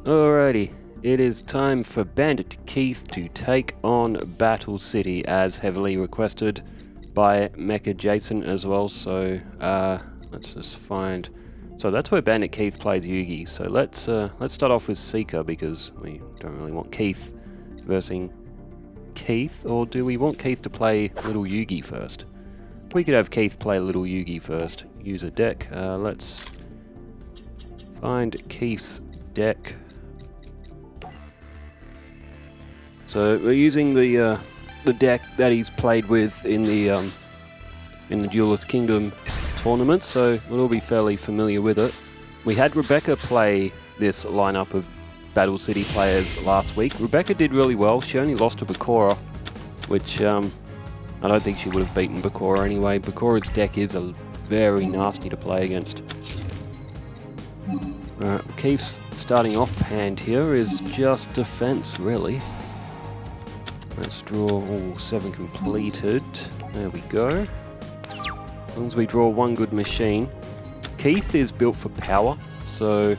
Alrighty, it is time for Bandit Keith to take on Battle City as heavily requested by Mecha Jason as well, so let's just find... So that's where Bandit Keith plays Yugi, so let's start off with Seeker because we don't really want Keith versing Keith, or do we want Keith to play Little Yugi first? We could have Keith play Little Yugi first. Use a deck. Let's find Keith's deck. So we're using the deck that he's played with in the Duelist Kingdom tournament, so we'll all be fairly familiar with it. We had Rebecca play this lineup of Battle City players last week. Rebecca did really well. She only lost to Bakura, which I don't think she would have beaten Bakura anyway. Bakura's deck is very nasty to play against. Keith's starting off hand here is just defense, really. Let's draw all 7 completed. There we go. As long as we draw one good machine. Keith is built for power, so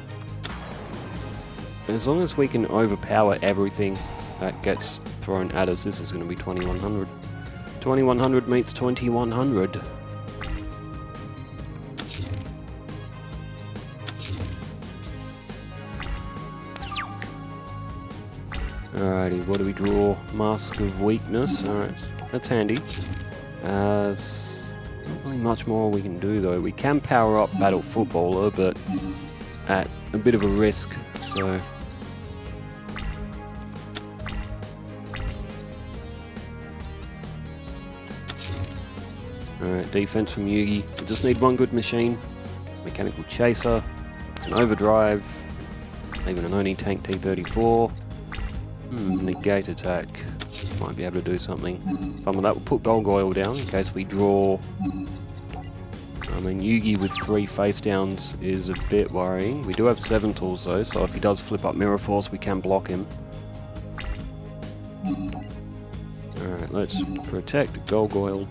as long as we can overpower everything that gets thrown at us, this is going to be 2100. 2100 meets 2100. Alrighty, what do we draw? Mask of Weakness. Alright, that's handy. Not really much more we can do though. We can power up Battle Footballer, but at a bit of a risk, so... Alright, defense from Yugi. We just need one good machine. Mechanical Chaser, an Overdrive, even an Oni Tank T-34. Negate attack. Might be able to do something. Some of that will put Golgoyle down in case we draw. I mean, Yugi with 3 face downs is a bit worrying. We do have 7 tools though, so if he does flip up Mirror Force, we can block him. Alright, let's protect Golgoyle.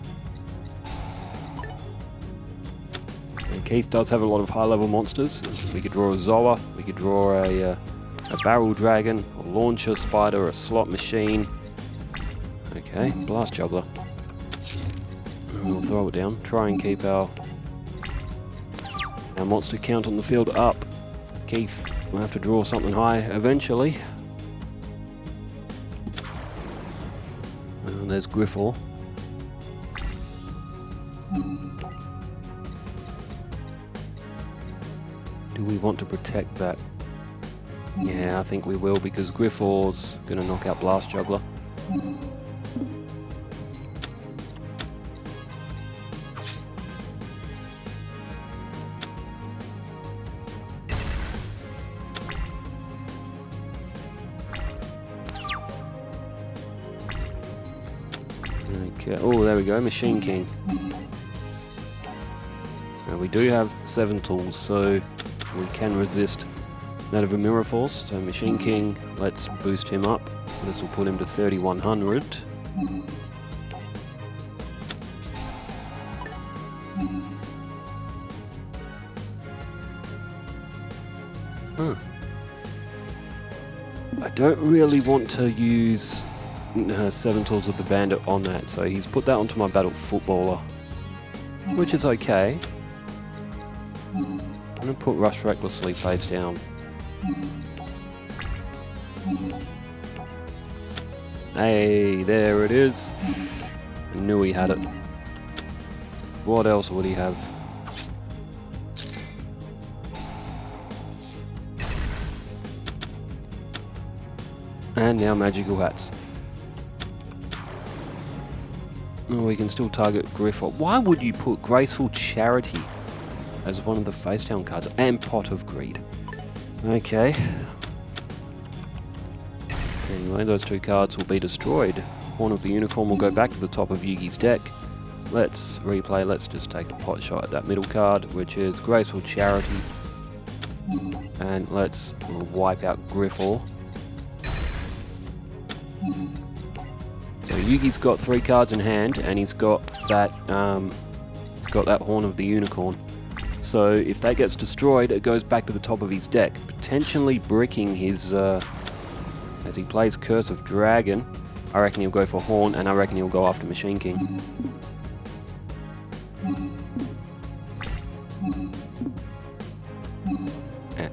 And Keith does have a lot of high level monsters. We could draw a Zoa, we could draw a Barrel Dragon, a Launcher Spider, a Slot Machine. Okay, Blast Juggler. We'll throw it down. Try and keep our monster count on the field up. Keith will have to draw something high eventually. There's Griffle. Do we want to protect that? Yeah, I think we will, because Griffle's going to knock out Blast Juggler. Okay, oh, there we go, Machine King. Now we do have 7 tools, so we can resist that of a Mirror Force. So Machine King, let's boost him up. This will put him to 3100. I don't really want to use 7 tools of the Bandit on that, so he's put that onto my Battle Footballer, which is okay. I'm going to put Rush Recklessly face down. Hey, there it is. I knew he had it. What else would he have? And now Magical Hats. Oh, we can still target Griffle. Why would you put Graceful Charity as one of the face down cards? And Pot of Greed. Okay. Anyway, those 2 cards will be destroyed. Horn of the Unicorn will go back to the top of Yugi's deck. Let's replay. Let's just take a pot shot at that middle card, which is Graceful Charity. And let's wipe out Griffle. So Yugi's got 3 cards in hand, and he's got that Horn of the Unicorn. So if that gets destroyed, it goes back to the top of his deck. potentially bricking his, as he plays Curse of Dragon. I reckon he'll go for Horn, and I reckon he'll go after Machine King.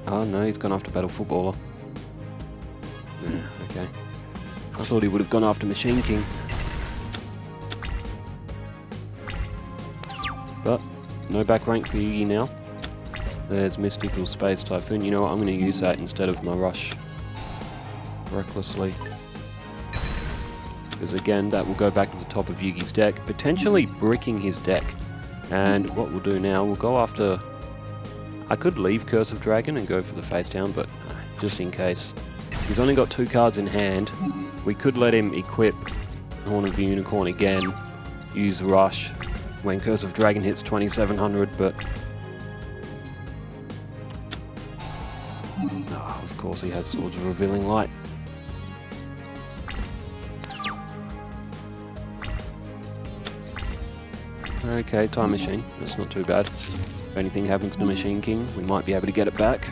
Oh no, he's gone after Battle Footballer. Yeah, okay. I thought he would have gone after Machine King. But, no back rank for Yugi now. There's Mystical Space Typhoon. You know what, I'm going to use that instead of my Rush. Recklessly. Because again, that will go back to the top of Yugi's deck, potentially bricking his deck. And what we'll do now, we'll go after... I could leave Curse of Dragon and go for the face down, but just in case. He's only got 2 cards in hand. We could let him equip Horn of the Unicorn again, use Rush when Curse of Dragon hits 2700, but... Oh, of course he has Swords of Revealing Light. Okay, Time Machine. That's not too bad. If anything happens to Machine King, we might be able to get it back.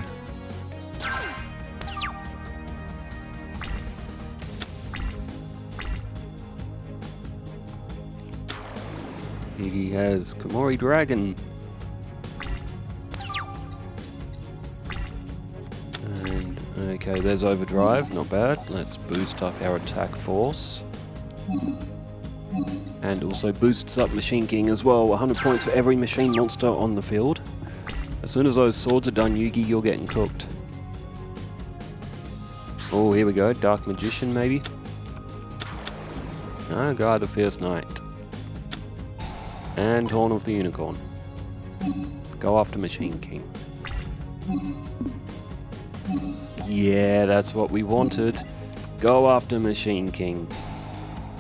He has Komori Dragon. And, okay, there's Overdrive. Not bad. Let's boost up our attack force. And also boosts up Machine King as well. 100 points for every machine monster on the field. As soon as those swords are done, Yugi, you're getting cooked. Oh, here we go. Dark Magician, maybe? No, Guy the Fierce Knight. And Horn of the Unicorn. Go after Machine King. Yeah, that's what we wanted. Go after Machine King.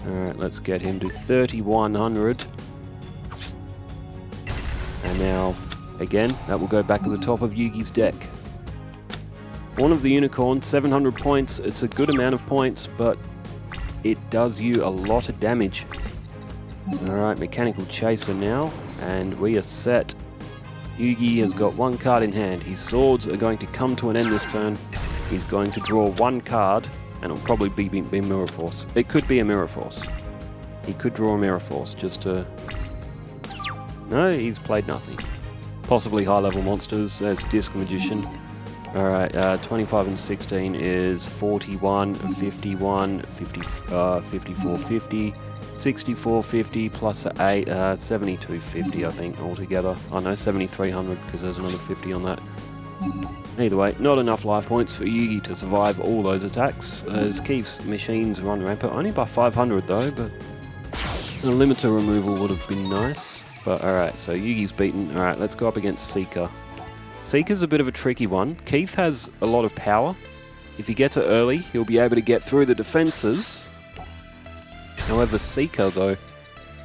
Alright, let's get him to 3100. And now, again, that will go back to the top of Yugi's deck. Horn of the Unicorn, 700 points. It's a good amount of points, but it does you a lot of damage. Alright, Mechanical Chaser now, and we are set. Yugi has got 1 card in hand. His swords are going to come to an end this turn. He's going to draw 1 card. And it'll probably be Mirror Force. It could be a Mirror Force. He could draw a Mirror Force just to... No, he's played nothing. Possibly high-level monsters. There's Disc Magician. Alright, 25 and 16 is 41, 51, 50, 54, 50, 64, 50, plus 8, 7250 I think altogether. Oh no, 7300 because there's another 50 on that. Either way, not enough life points for Yugi to survive all those attacks, as Keith's machines run rampant, only by 500 though, but a limiter removal would have been nice. But alright, so Yugi's beaten. Alright, let's go up against Seeker. Seeker's a bit of a tricky one. Keith has a lot of power. If he gets it early, he'll be able to get through the defenses. However, Seeker though,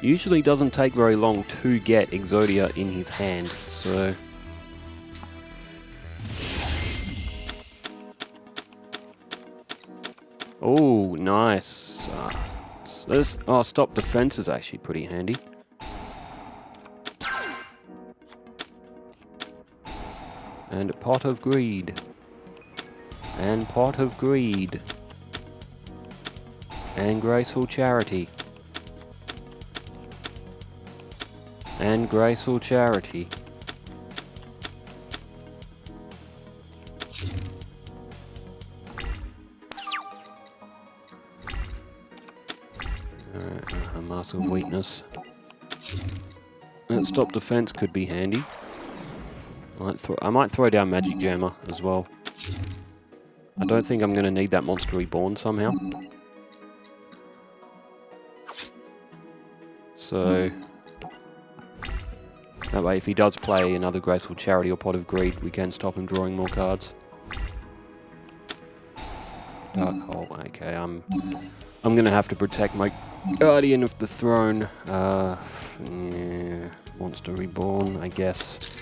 usually doesn't take very long to get Exodia in his hand, so... Oh, nice. Stop defense is actually pretty handy. And a Pot of Greed. And Pot of Greed. And Graceful Charity. And Graceful Charity. A Mask of Weakness. Stop defense could be handy. I might throw down Magic Jammer as well. I don't think I'm going to need that Monster Reborn somehow. So... that way if he does play another Graceful Charity or Pot of Greed, we can stop him drawing more cards. Dark Hole, okay, I'm going to have to protect my Guardian of the Throne. Yeah, Monster Reborn, I guess.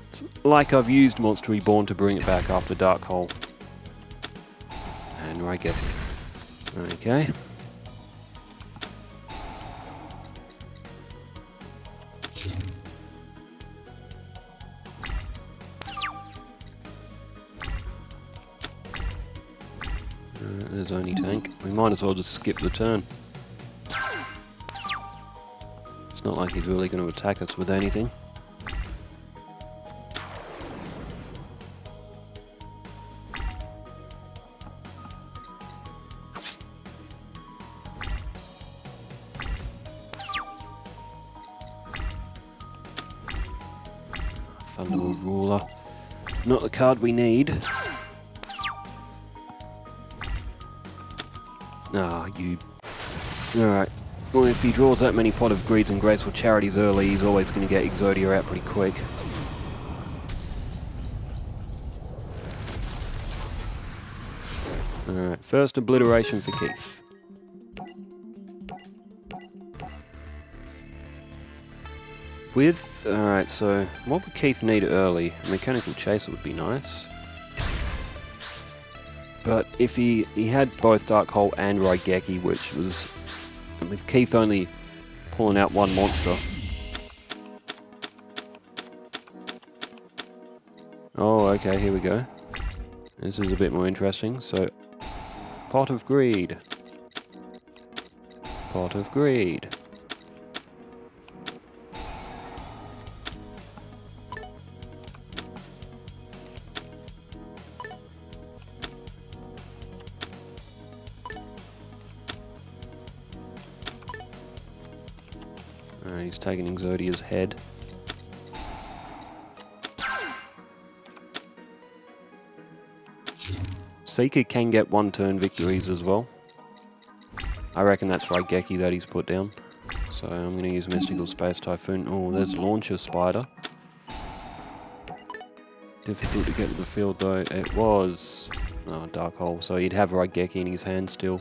It's like I've used Monster Reborn to bring it back after Dark Hole. And Raigeki. Okay. There's only tank. We might as well just skip the turn. It's not like he's really going to attack us with anything. Thunderwolf Ruler. Not the card we need. Ah, you... Alright. Well, if he draws that many Pot of Greeds and Graceful Charities early, he's always going to get Exodia out pretty quick. Alright, first obliteration for Keith. Alright, so what would Keith need early? A Mechanical Chaser would be nice. But if he had both Dark Hole and Raigeki, which was, with Keith only pulling out one monster. Oh, okay, here we go. This is a bit more interesting. So, Pot of Greed. Pot of Greed. He's taking Exodia's head. Seeker can get one-turn victories as well. I reckon that's Raigeki that he's put down. So I'm going to use Mystical Space Typhoon. Oh, there's Launcher Spider. Difficult to get to the field though. It was... Oh, Dark Hole. So he'd have Raigeki in his hand still.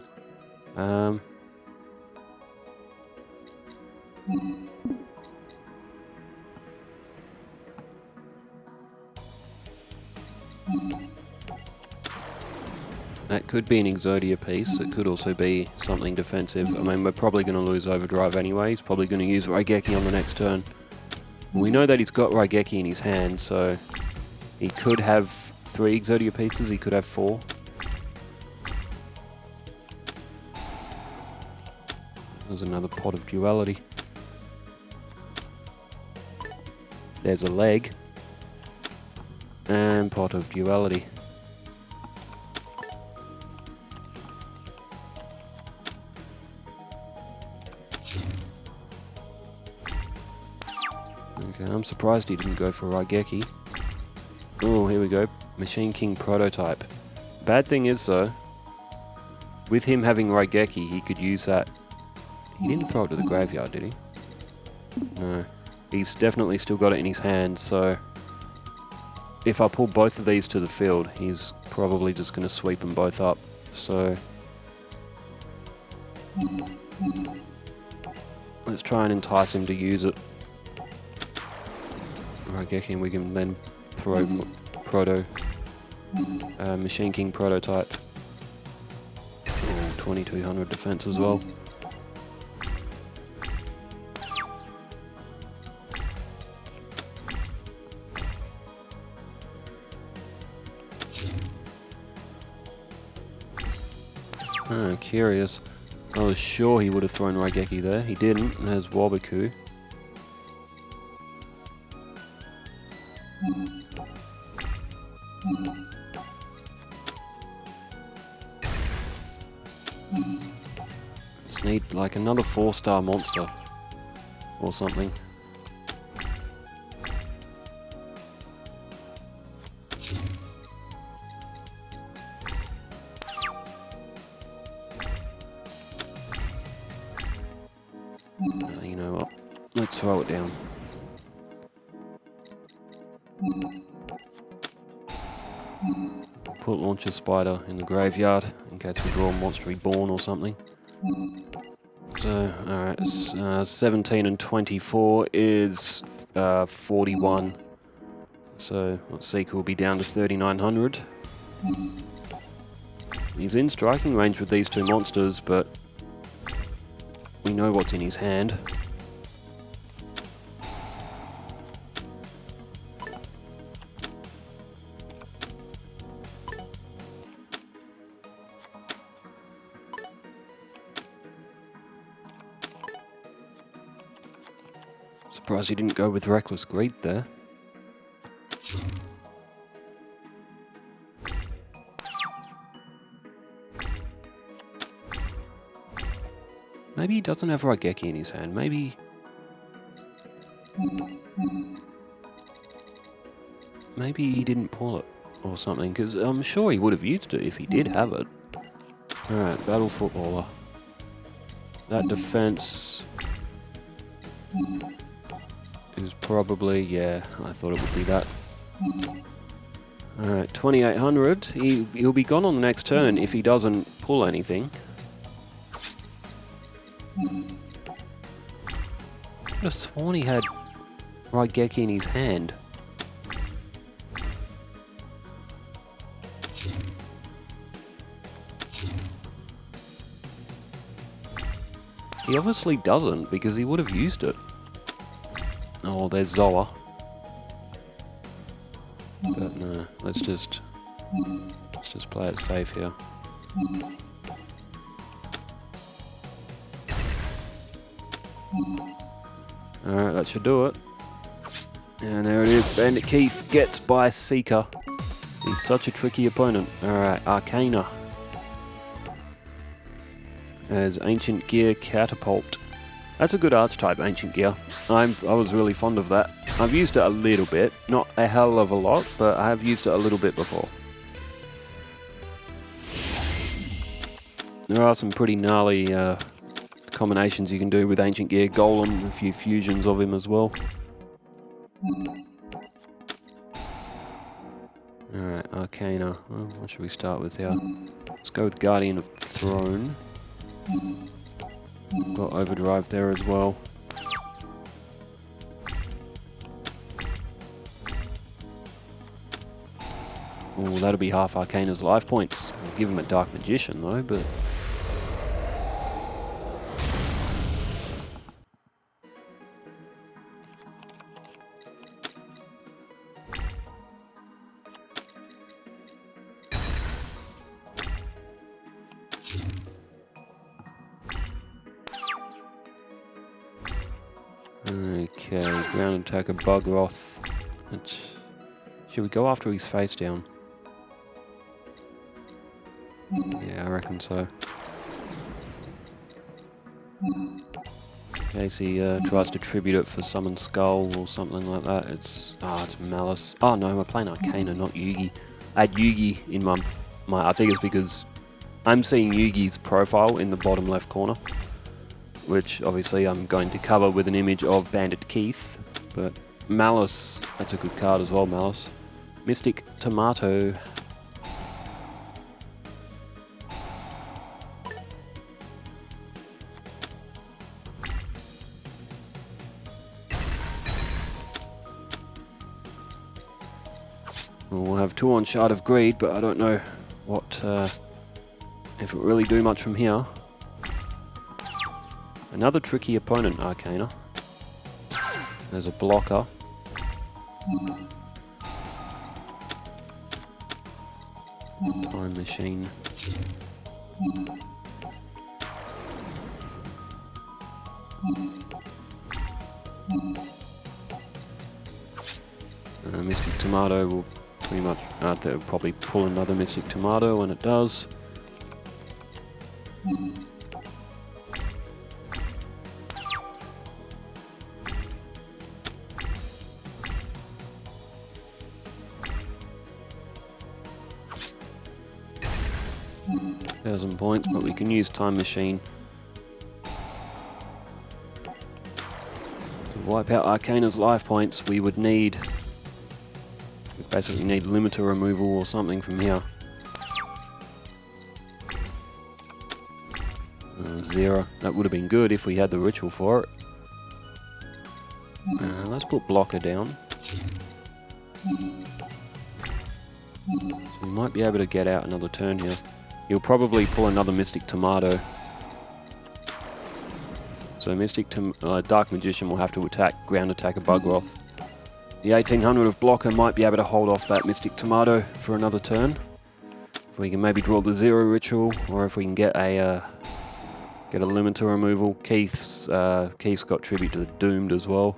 That could be an Exodia piece. It could also be something defensive. I mean, we're probably going to lose Overdrive anyway. He's probably going to use Raigeki on the next turn. We know that he's got Raigeki in his hand, so he could have 3 Exodia pieces. He could have 4. There's another Pot of Duality. There's a leg. And Pot of Duality. Okay, I'm surprised he didn't go for Raigeki. Oh, here we go. Machine King Prototype. Bad thing is, though, with him having Raigeki, he could use that. He didn't throw it to the graveyard, did he? No. He's definitely still got it in his hand, so if I pull both of these to the field, he's probably just going to sweep them both up. So let's try and entice him to use it. Raigeki, and we can then throw Machine King Prototype. Oh, 2200 defense as well. Oh, curious. I was sure he would have thrown Raigeki there. He didn't. And there's Wabaku. Let's need like another 4-star monster or something. You know what? Let's throw it down. Put Launcher Spider in the graveyard in case we draw a Monster Reborn or something. So, alright, 17 and 24 is 41. So, Seeker will be down to 3900. He's in striking range with these 2 monsters, but we know what's in his hand. Surprised he didn't go with Reckless Greed there. Maybe he doesn't have Raigeki in his hand. Maybe he didn't pull it or something, because I'm sure he would have used it if he did have it. Alright, Battle Footballer. That defense is probably, yeah, I thought it would be that. Alright, 2800. He'll be gone on the next turn if he doesn't pull anything. I could have sworn he had Raigeki in his hand. He obviously doesn't, because he would have used it. Oh, there's Zoa. But no, let's just play it safe here. Alright, that should do it. And there it is, Bandit Keith gets by Seeker. He's such a tricky opponent. Alright, Arcana. As Ancient Gear Catapult. That's a good archetype, Ancient Gear. I was really fond of that. I've used it a little bit, not a hell of a lot, but I have used it a little bit before. There are some pretty gnarly combinations you can do with Ancient Gear. Golem, a few fusions of him as well. Alright, Arcana. Well, what should we start with here? Let's go with Guardian of the Throne. Got Overdrive there as well. Oh, that'll be half Arcana's life points. I'll give him a Dark Magician though, but... Okay, ground attacker, Bugroth. Should we go after his face down? Yeah, I reckon so. In case he tries to tribute it for Summon Skull or something like that. It's Malice. Oh no, we're playing Arcana, not Yugi. I had Yugi in my I think it's because I'm seeing Yugi's profile in the bottom left corner, which obviously I'm going to cover with an image of Bandit Keith, but Malice, that's a good card as well, Malice. Mystic Tomato. We'll have 2 on Shard of Greed, but I don't know what, if it really do much from here. Another tricky opponent, Arcana. There's a blocker. Time Machine. Mystic Tomato will pretty much, they'll probably pull another Mystic Tomato when it does. Points, but we can use Time Machine to wipe out Arcana's life points. We basically need limiter removal or something from here. 0. That would have been good if we had the ritual for it. Let's put blocker down. So we might be able to get out another turn here. He'll probably pull another Mystic Tomato. So Dark Magician will have to ground attack a Bugroth. The 1800 of blocker might be able to hold off that Mystic Tomato for another turn. If we can maybe draw the 0 ritual, or if we can get a limiter removal. Keith's got Tribute to the Doomed as well.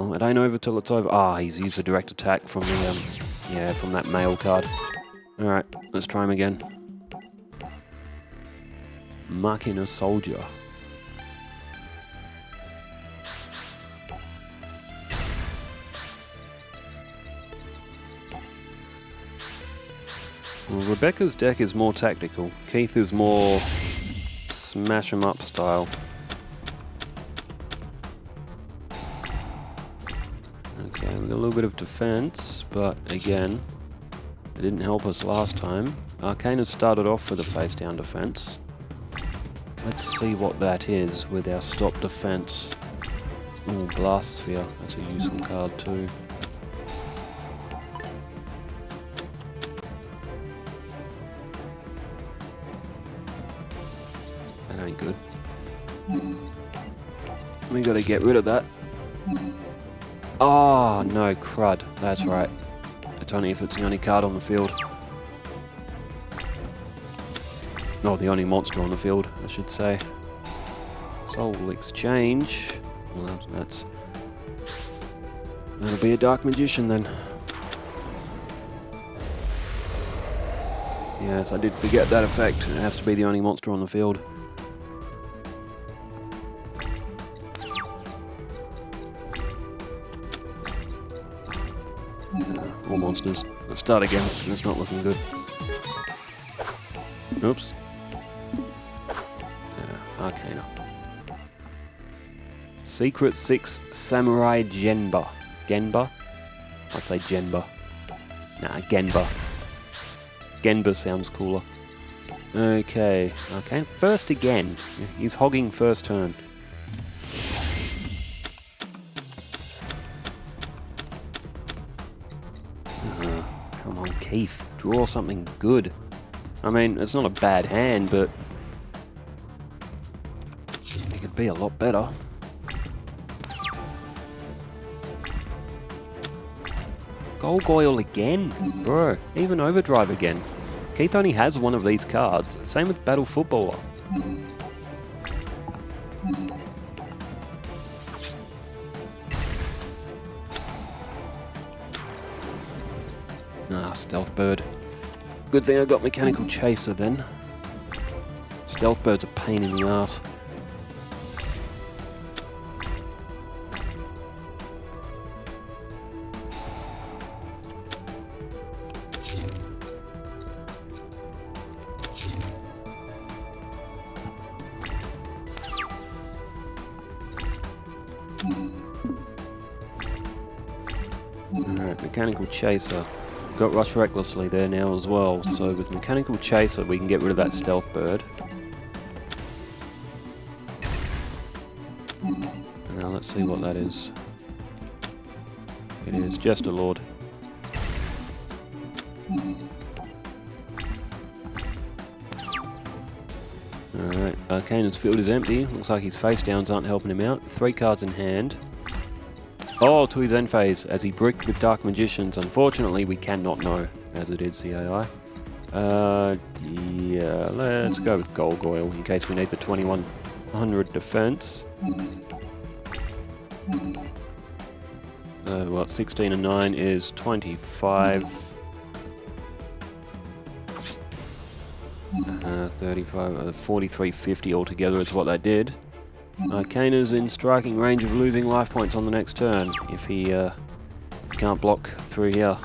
Well, it ain't over till it's over. Ah, he's used the direct attack from the, yeah, from that mail card. Alright, let's try him again. Machina Soldier. Well, Rebecca's deck is more tactical. Keith is more smash 'em up style. Okay, we got a little bit of defense, but again, it didn't help us last time. Arcana started off with a face down defense. Let's see what that is with our stop defense. Ooh, Blast Sphere. That's a useful card too. That ain't good. We gotta get rid of that. Oh, no, crud. That's right. It's only if it's the only card on the field. No, the only monster on the field, I should say. Soul Exchange. Well, that'll be a Dark Magician then. Yes, I did forget that effect. It has to be the only monster on the field. More monsters. Let's start again. That's not looking good. Oops. Arcana. Secret 6 Samurai Genba. Genba? I'd say Genba. Nah, Genba. Genba sounds cooler. Okay. Okay. First again. He's hogging first turn. Come on, Keith. Draw something good. I mean, it's not a bad hand, but it could be a lot better. Gargoyle again? Bro, even Overdrive again. Keith only has one of these cards. Same with Battle Footballer. Ah, Stealth Bird. Good thing I got Mechanical Chaser then. Stealth Bird's a pain in the ass. Alright, Mechanical Chaser. Got Rush Recklessly there now as well, so with Mechanical Chaser we can get rid of that Stealth Bird. And now let's see what that is. It is Jester Lord. Alright, Arcana's field is empty. Looks like his face downs aren't helping him out. 3 cards in hand. Oh, to his end phase, as he bricked with Dark Magicians. Unfortunately, we cannot know, as it is the AI. Yeah, let's go with Gargoyle in case we need the 2100 defense. What, 16 and 9 is 25. 35, 4350 altogether is what they did. Arcana's in striking range of losing life points on the next turn if he can't block through here.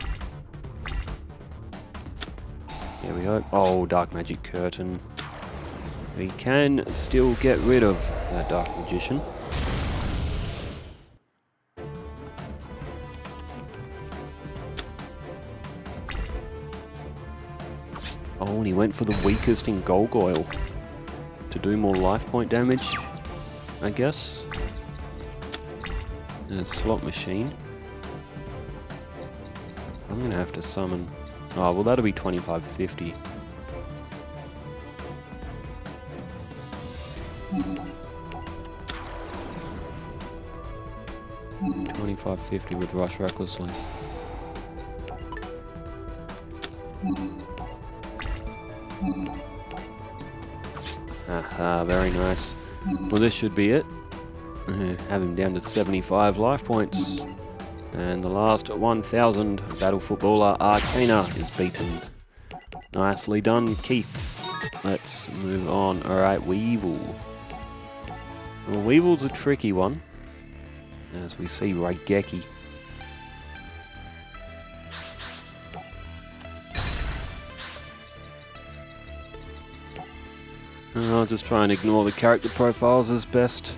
There we go. Oh, Dark Magic Curtain. We can still get rid of that Dark Magician. Oh, and he went for the weakest in Gargoyle to do more life point damage, I guess. And a slot machine. I'm gonna have to summon. Oh, well, that'll be 2550. $25.50 with Rush Recklessly. Aha, very nice. Well, this should be it. Have him down to 75 life points. And the last 1000 battle footballer Arcana is beaten. Nicely done, Keith. Let's move on. Alright, Weevil. Well, Weevil's a tricky one, as we see Raigeki. I'll just try and ignore the character profiles as best.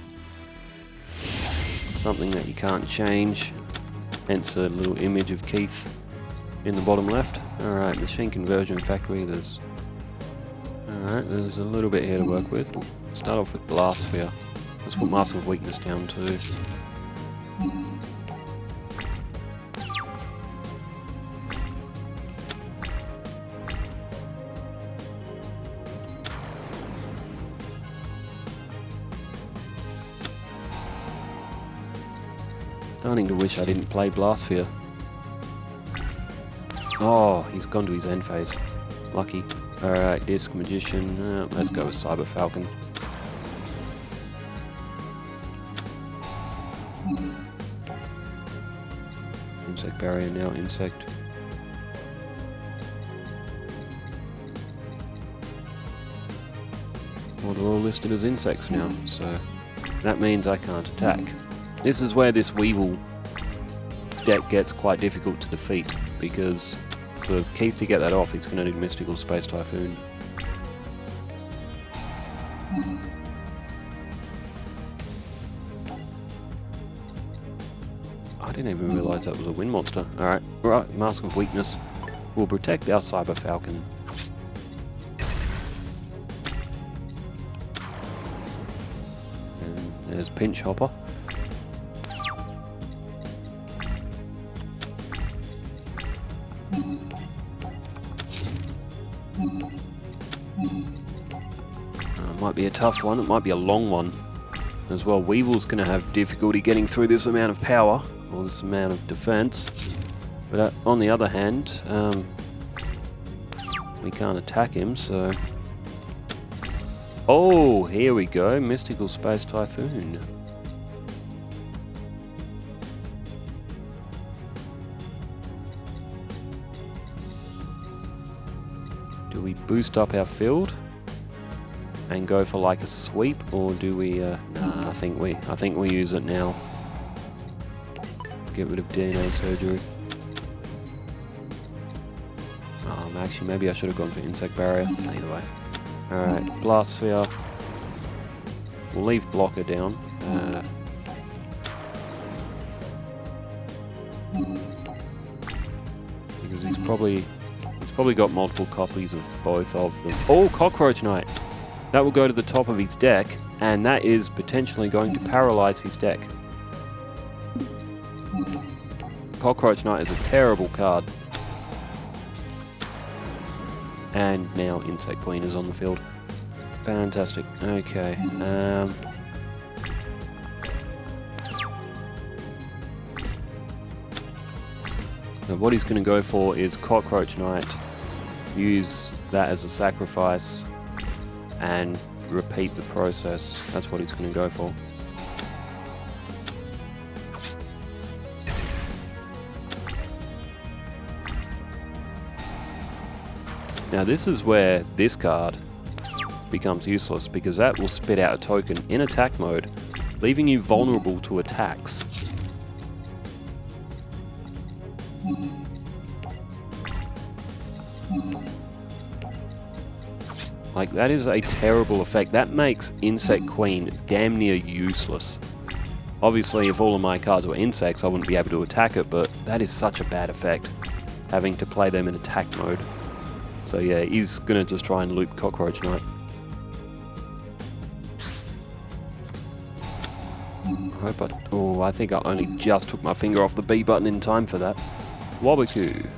Something that you can't change. Hence a little image of Keith in the bottom left. Alright, machine conversion factory. There's a little bit here to work with. We'll start off with Blast Sphere. Let's put Mask of Weakness down too. Starting to wish I didn't play Blast Sphere. Oh, he's gone to his end phase. Lucky. Alright, Disc Magician. Let's go with Cyber Falcon. Insect Barrier now, Insect. Well, they're all listed as insects now, so that means I can't attack. This is where this Weevil deck gets quite difficult to defeat, because for Keith to get that off, he's going to need Mystical Space Typhoon. I didn't even realise that was a wind monster. Alright, right, Mask of Weakness will protect our Cyber Falcon. And there's Pinch Hopper. Might be a tough one, it might be a long one as well. Weevil's going to have difficulty getting through this amount of power, or this amount of defense. But on the other hand, we can't attack him, so... Oh, here we go, Mystical Space Typhoon. Do we boost up our field and go for like a sweep, or do we? Nah, I think we use it now. Get rid of DNA surgery. Actually, maybe I should have gone for Insect Barrier. Either way. All right, Blast Sphere. We'll leave Blocker down. Because he's probably got multiple copies of both of them. Oh, Cockroach Knight! That will go to the top of his deck, and that is potentially going to paralyze his deck. Cockroach Knight is a terrible card. And now Insect Queen is on the field. Fantastic. Okay. So what he's going to go for is Cockroach Knight. Use that as a sacrifice and repeat the process. That's what he's going to go for. Now this is where this card becomes useless, because that will spit out a token in attack mode, leaving you vulnerable to attacks. Like, that is a terrible effect. That makes Insect Queen damn near useless. Obviously, if all of my cards were insects, I wouldn't be able to attack it, but that is such a bad effect, having to play them in attack mode. So yeah, he's gonna just try and loop Cockroach Knight. I think I only just took my finger off the B button in time for that. Wobbuku.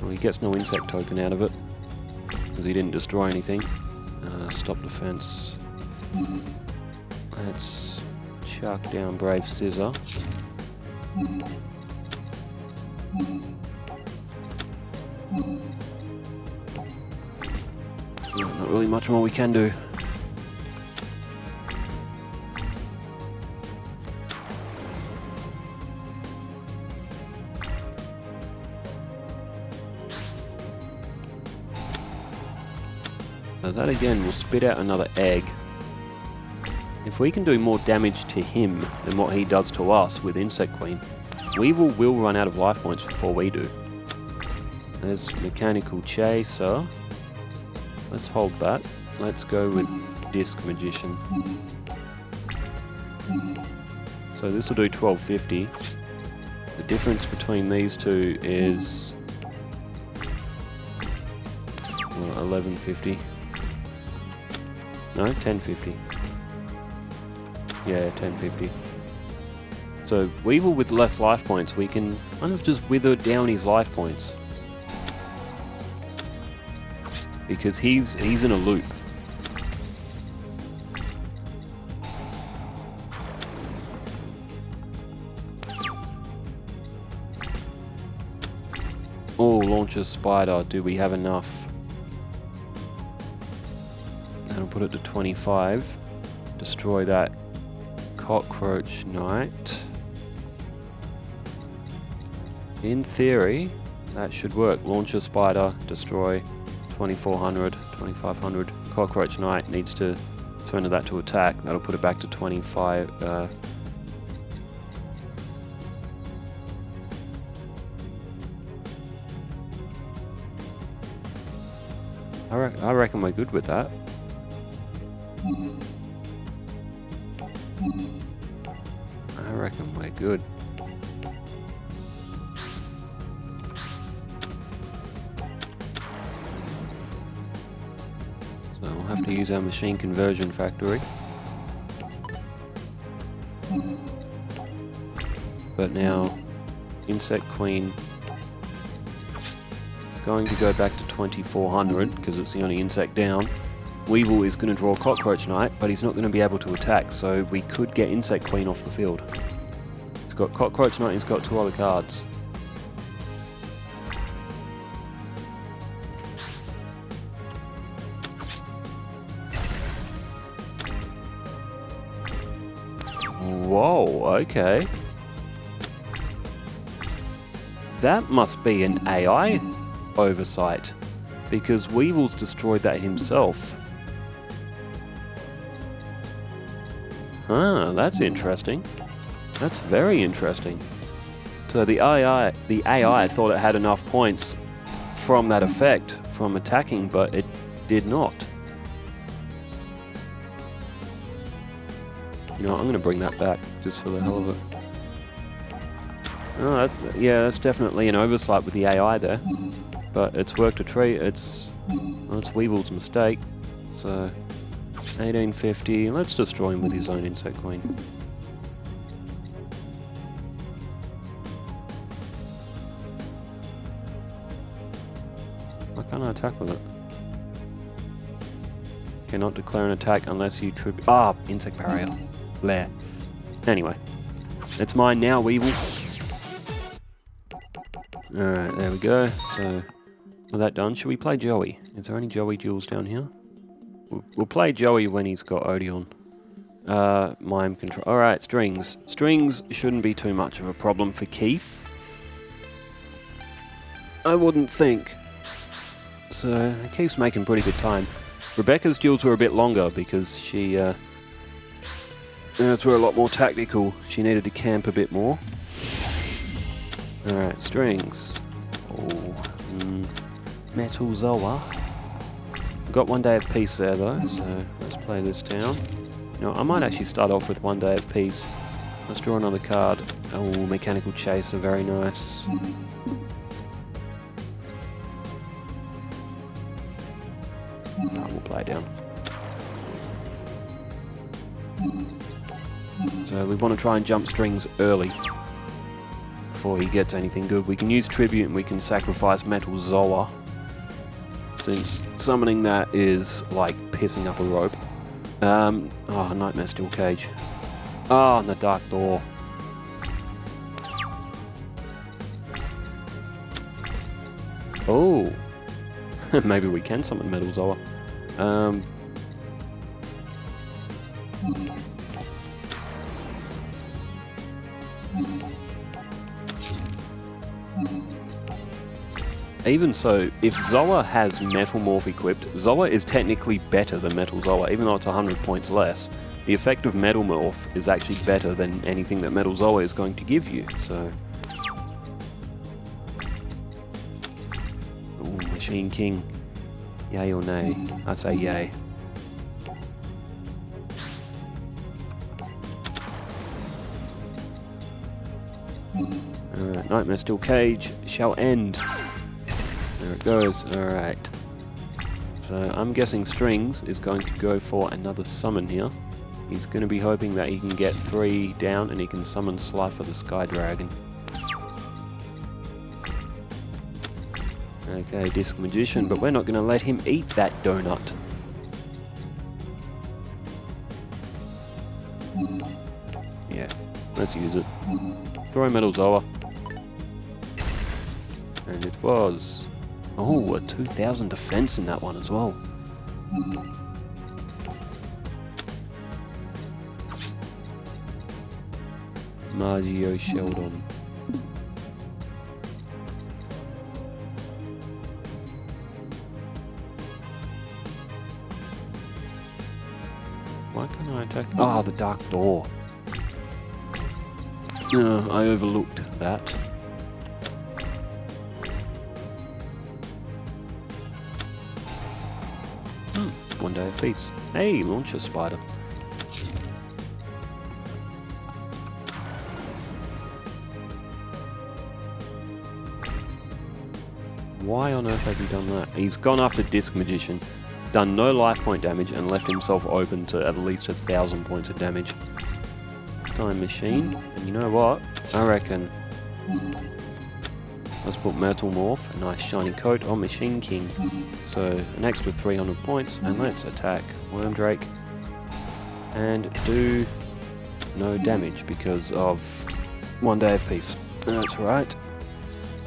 Well, he gets no insect token out of it, because he didn't destroy anything. Stop defense. Let's chuck down Brave Scissor. Not really much more we can do. So that again will spit out another egg. If we can do more damage to him than what he does to us with Insect Queen, Weevil will run out of life points before we do. There's Mechanical Chaser. Let's hold that. Let's go with Disc Magician. So this will do 1250. The difference between these two is 1150. No, 1050. Yeah, 1050. So Weevil with less life points, we can kind of just wither down his life points. Because he's in a loop. Oh, launch a spider. Do we have enough? That'll put it to 25. Destroy that cockroach knight. In theory, that should work. Launch a spider, destroy 2400, 2500. Cockroach knight needs to surrender that to attack. That'll put it back to 25. I reckon we're good with that. I reckon we're good. So we'll have to use our machine conversion factory. But now, Insect Queen is going to go back to 2400 because it's the only insect down. Weevil is going to draw Cockroach Knight, but he's not going to be able to attack, so we could get Insect Queen off the field. He's got Cockroach Knight, he's got 2 other cards. Whoa, okay. That must be an AI oversight, because Weevil's destroyed that himself. Ah, that's interesting. That's very interesting. So the AI thought it had enough points from that effect, from attacking, but it did not. You know, I'm going to bring that back just for the hell of it. Oh, yeah, that's definitely an oversight with the AI there. But it's worked a treat. It's Weevil's mistake. So 1850. Let's destroy him with his own Insect Queen. Why can't I attack with it? Cannot declare an attack unless you tribute. Ah, insect barrier. Blair. Anyway, it's mine now, Weevil. Alright, there we go. So, with that done, should we play Joey? Is there any Joey duels down here? We'll play Joey when he's got Odeon. Mime control. Alright, strings. Strings shouldn't be too much of a problem for Keith. I wouldn't think. So, Keith's making pretty good time. Rebecca's duels were a bit longer because she, were a lot more tactical. She needed to camp a bit more. Alright, strings. Oh, Metal Zoa. Got 1 day of peace there though, so let's play this down. You know, I might actually start off with 1 day of peace. Let's draw another card. Oh, Mechanical Chaser, very nice. We'll play it down. So we want to try and jump strings early before he gets anything good. We can use Tribute and we can sacrifice Metal Zoa, since summoning that is like pissing up a rope. Oh, Nightmare Steel Cage. Ah, and the Dark Door. Oh. Maybe we can summon Metal Zoa. Even so, if Zoa has Metal Morph equipped, Zoa is technically better than Metal Zoa, even though it's 100 points less. The effect of Metal Morph is actually better than anything that Metal Zoa is going to give you, so... Ooh, Machine King. Yay or nay? I say yay. Alright, Nightmare Steel Cage shall end. There it goes, alright. So I'm guessing Strings is going to go for another summon here. He's going to be hoping that he can get 3 down and he can summon Slifer the Sky Dragon. Okay, Disc Magician, but we're not going to let him eat that donut. Yeah, let's use it. Throw Metal Zoa. And it was... Oh, a 2000 defense in that one as well. Yugioh Sheldon. Why can't I attack? Ah, the Dark Door. I overlooked that. One day of peace. Hey, Launcher Spider. Why on earth has he done that? He's gone after Disc Magician, done no life point damage, and left himself open to at least 1,000 points of damage. Time Machine, and you know what? I reckon let's put Metal Morph, a nice shiny coat on Machine King. So an extra 300 points, and let's attack Wormdrake and do no damage because of one day of peace. That's right.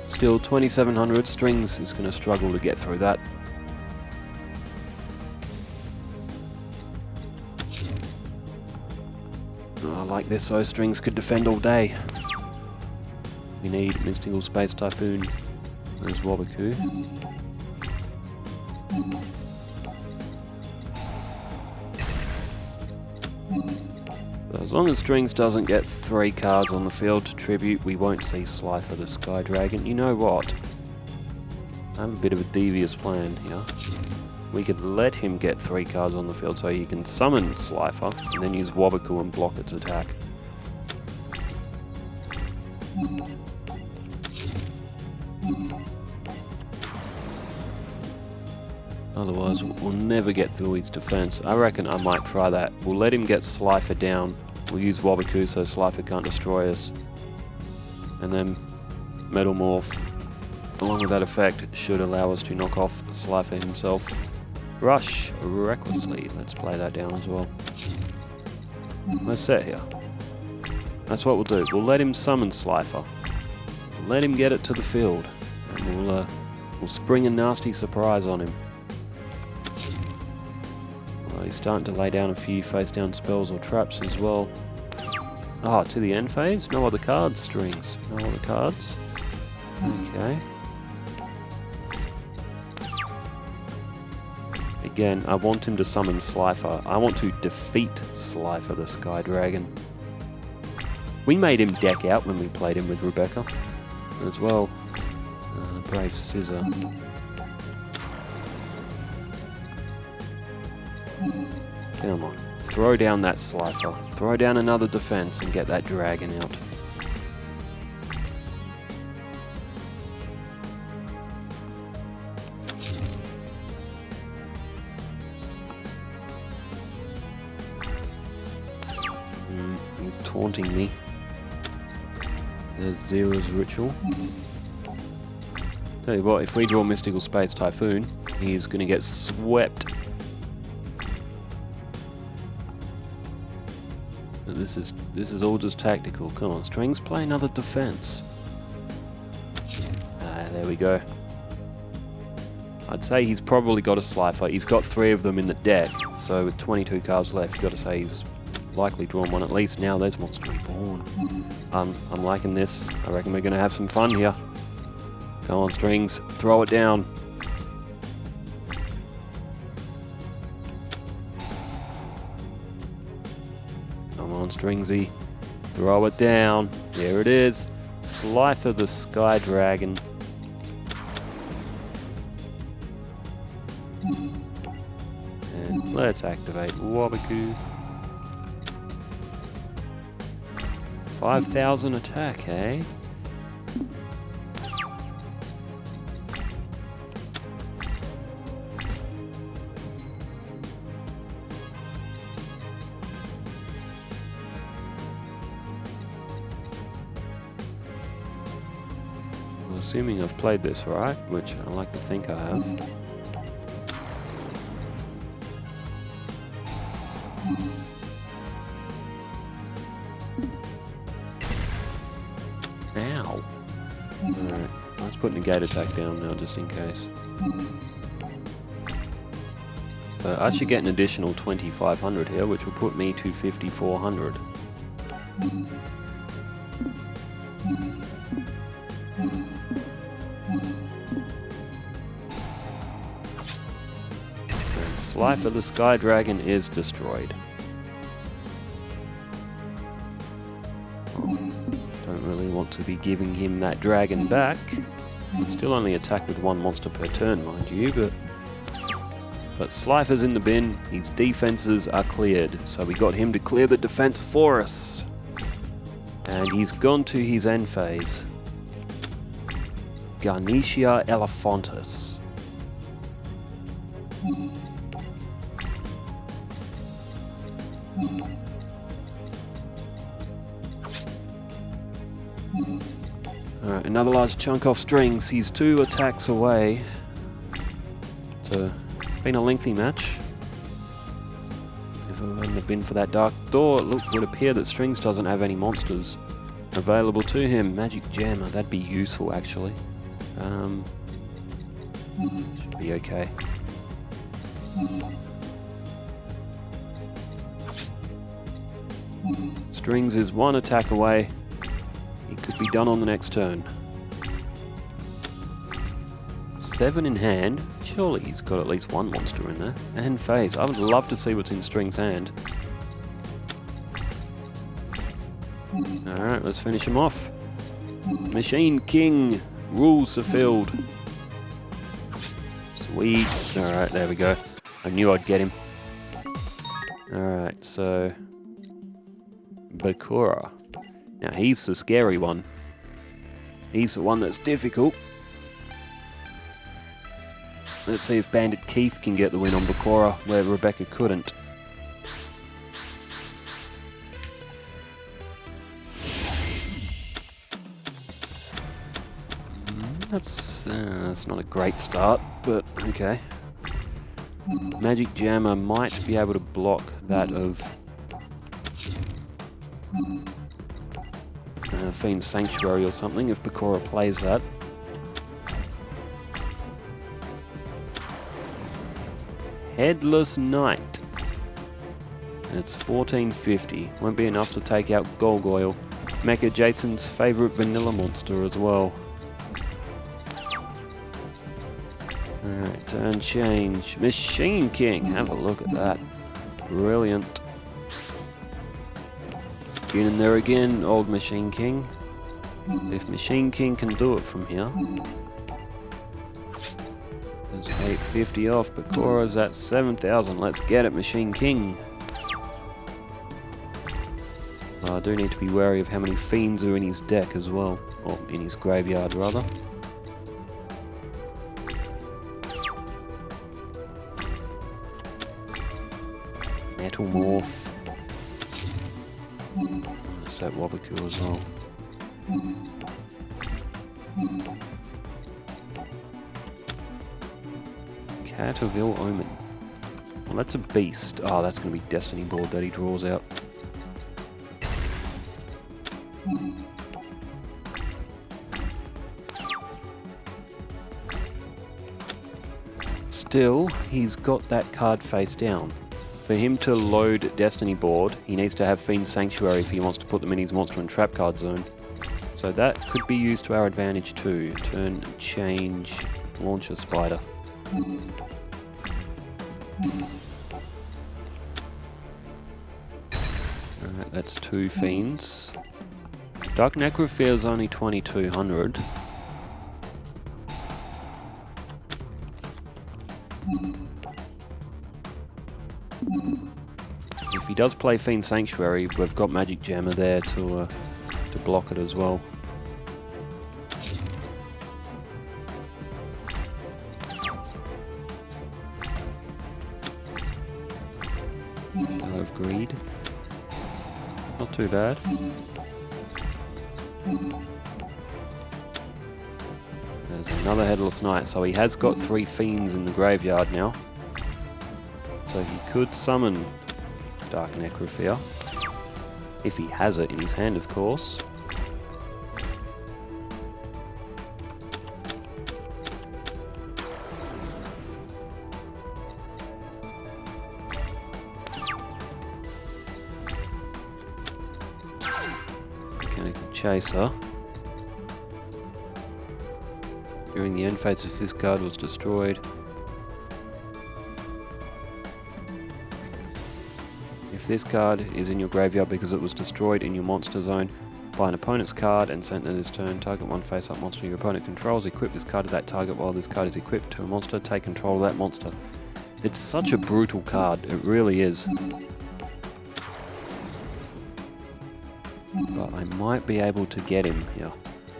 Still 2700, Strings is going to struggle to get through that. Oh, I like this, so Strings could defend all day. We need Mystical Space Typhoon. There's Wabaku. So as long as Strings doesn't get 3 cards on the field to tribute, we won't see Slifer the Sky Dragon. You know what? I have a bit of a devious plan here. We could let him get 3 cards on the field so he can summon Slifer, and then use Wabaku and block its attack. Otherwise, we'll never get through his defense. I reckon I might try that. We'll let him get Slifer down. We'll use Wabaku so Slifer can't destroy us. And then Metal Morph, along with that effect, should allow us to knock off Slifer himself. Rush recklessly. Let's play that down as well. Let's set here. That's what we'll do. We'll let him summon Slifer. We'll let him get it to the field. And we'll spring a nasty surprise on him. He's starting to lay down a few face-down spells or traps as well. Ah, to the end phase? No other cards, Strings. No other cards. Okay. Again, I want him to summon Slifer. I want to defeat Slifer the Sky Dragon. We made him deck out when we played him with Rebecca as well. Brave Scissor. Come on. Throw down that Slifer. Throw down another defense and get that dragon out. He's taunting me. There's Zera's Ritual. Tell you what, if we draw Mystical Space Typhoon, he's going to get swept. But this is all just tactical. Come on, Strings, play another defense. Ah, there we go. I'd say he's probably got a Slifer. He's got 3 of them in the deck, so with 22 cards left, you've got to say he's likely drawn one at least. Now there's Monster Reborn. I'm liking this. I reckon we're going to have some fun here. Come on, Strings. Throw it down. Come on, Stringsy. Throw it down. There it is. Slifer the Sky Dragon. And let's activate Wabaku. 5,000 attack, eh? Well, assuming I've played this right, which I like to think I have. Ow. Alright, let's put negate attack down now just in case. So I should get an additional 2,500 here, which will put me to 5,400. And Slifer the Sky Dragon is destroyed. Don't really want to be giving him that dragon back. He still only attack with 1 monster per turn, mind you, but Slifer's in the bin. His defenses are cleared, so we got him to clear the defense for us. And he's gone to his end phase. Garnetia Elephantis. Alright, another large chunk off Strings. He's 2 attacks away. It's been a lengthy match. If it hadn't have been for that Dark Door, it would appear that Strings doesn't have any monsters available to him. Magic Jammer, that'd be useful actually. Should be okay. Strings is 1 attack away. He could be done on the next turn. 7 in hand. Surely he's got at least 1 monster in there. And phase. I would love to see what's in Strings' hand. Alright, let's finish him off. Machine King rules the field. Sweet. Alright, there we go. I knew I'd get him. Alright, so Bakura. Now he's the scary one. He's the one that's difficult. Let's see if Bandit Keith can get the win on Bakura, where Rebecca couldn't. That's not a great start, but okay. Magic Jammer might be able to block that of Fiend's Sanctuary or something if Bakura plays that. Headless Knight. It's 1450. Won't be enough to take out Golgoyle. Mecha Jason's favourite vanilla monster as well. Alright, turn change. Machine King. Have a look at that. Brilliant. Get in there again, old Machine King. If Machine King can do it from here. There's 850 off. Bakura's at 7,000. Let's get it, Machine King. I do need to be wary of how many fiends are in his deck as well. Or in his graveyard, rather. Metal Morph. Let's set Wabaku as well. Cat of Ill Omen. Well, that's a beast. Oh, that's going to be Destiny Board that he draws out. still, he's got that card face down. For him to load Destiny board, he needs to have Fiend Sanctuary if he wants to put them in his monster and trap card zone. So that could be used to our advantage too. Turn, change, launch a spider. Alright, that's 2 fiends. Dark Necrophilia is only 2200. If he does play Fiend Sanctuary, we've got Magic Jammer there to block it as well. Shadow of Greed. Not too bad. There's another Headless Knight, so he has got 3 fiends in the graveyard now. So he could summon Dark Necrophilia, if he has it in his hand, of course. Mechanical Chaser. During the end phase, if this card was destroyed, if this card is in your graveyard because it was destroyed in your monster zone by an opponent's card and sent to this turn, target one face-up monster your opponent controls, equip this card to that target while this card is equipped to a monster, take control of that monster. It's such a brutal card, it really is. But I might be able to get him here.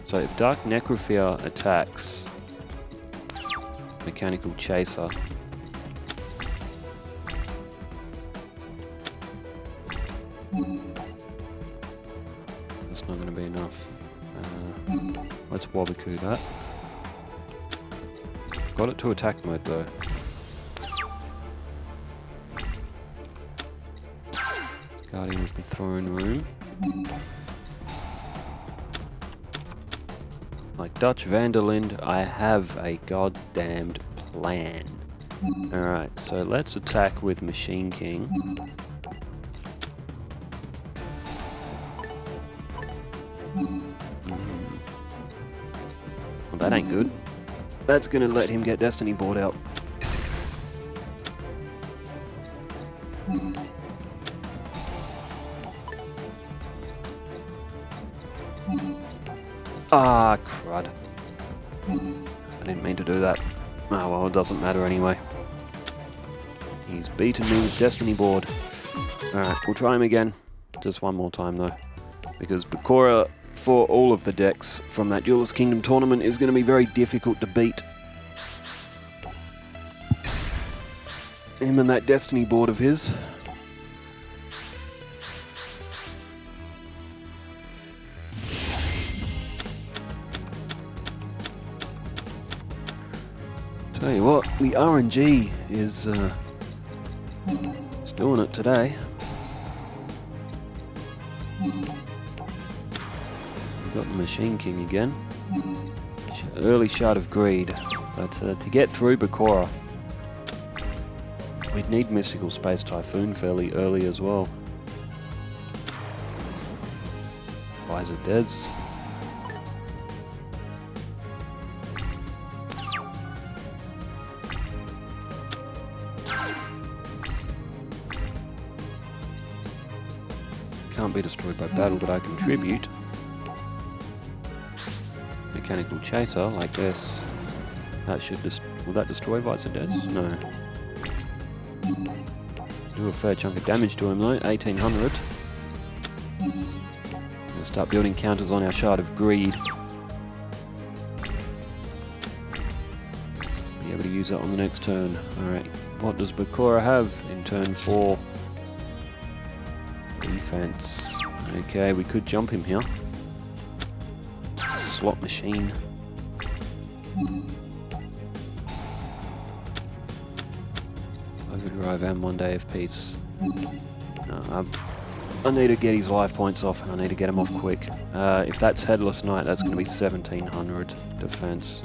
So if Dark Necrophilia attacks Mechanical Chaser, that's not going to be enough. Let's Wabiku that. Got it to attack mode though. Guardian of the Throne Room. Like Dutch Vanderlind, I have a goddamned plan. Alright, so let's attack with Machine King. Well, that ain't good. That's gonna let him get Destiny board out. Ah, crud. I didn't mean to do that. Oh well, it doesn't matter anyway. He's beaten me with Destiny board. Alright, we'll try him again. Just one more time though. Because Bakura, for all of the decks from that Duelist Kingdom tournament, is going to be very difficult to beat. Him and that Destiny board of his. Tell you what, the RNG is doing it today. We've got the Machine King again. Early Shard of Greed, but to get through Bakura, we'd need Mystical Space Typhoon fairly early as well. Visor Deads. Can't be destroyed by battle, but I contribute. Mechanical Chaser, like this. That should will that destroy Visor Deads? No. Do a fair chunk of damage to him though, 1800. Let's start building counters on our Shard of Greed. Be able to use that on the next turn. Alright, what does Bakura have in turn 4? Defense. Okay, we could jump him here. Slot machine. Overdrive and 1 day of peace. No, I need to get his life points off and I need to get him off quick. If that's Headless Knight, that's going to be 1700 defense.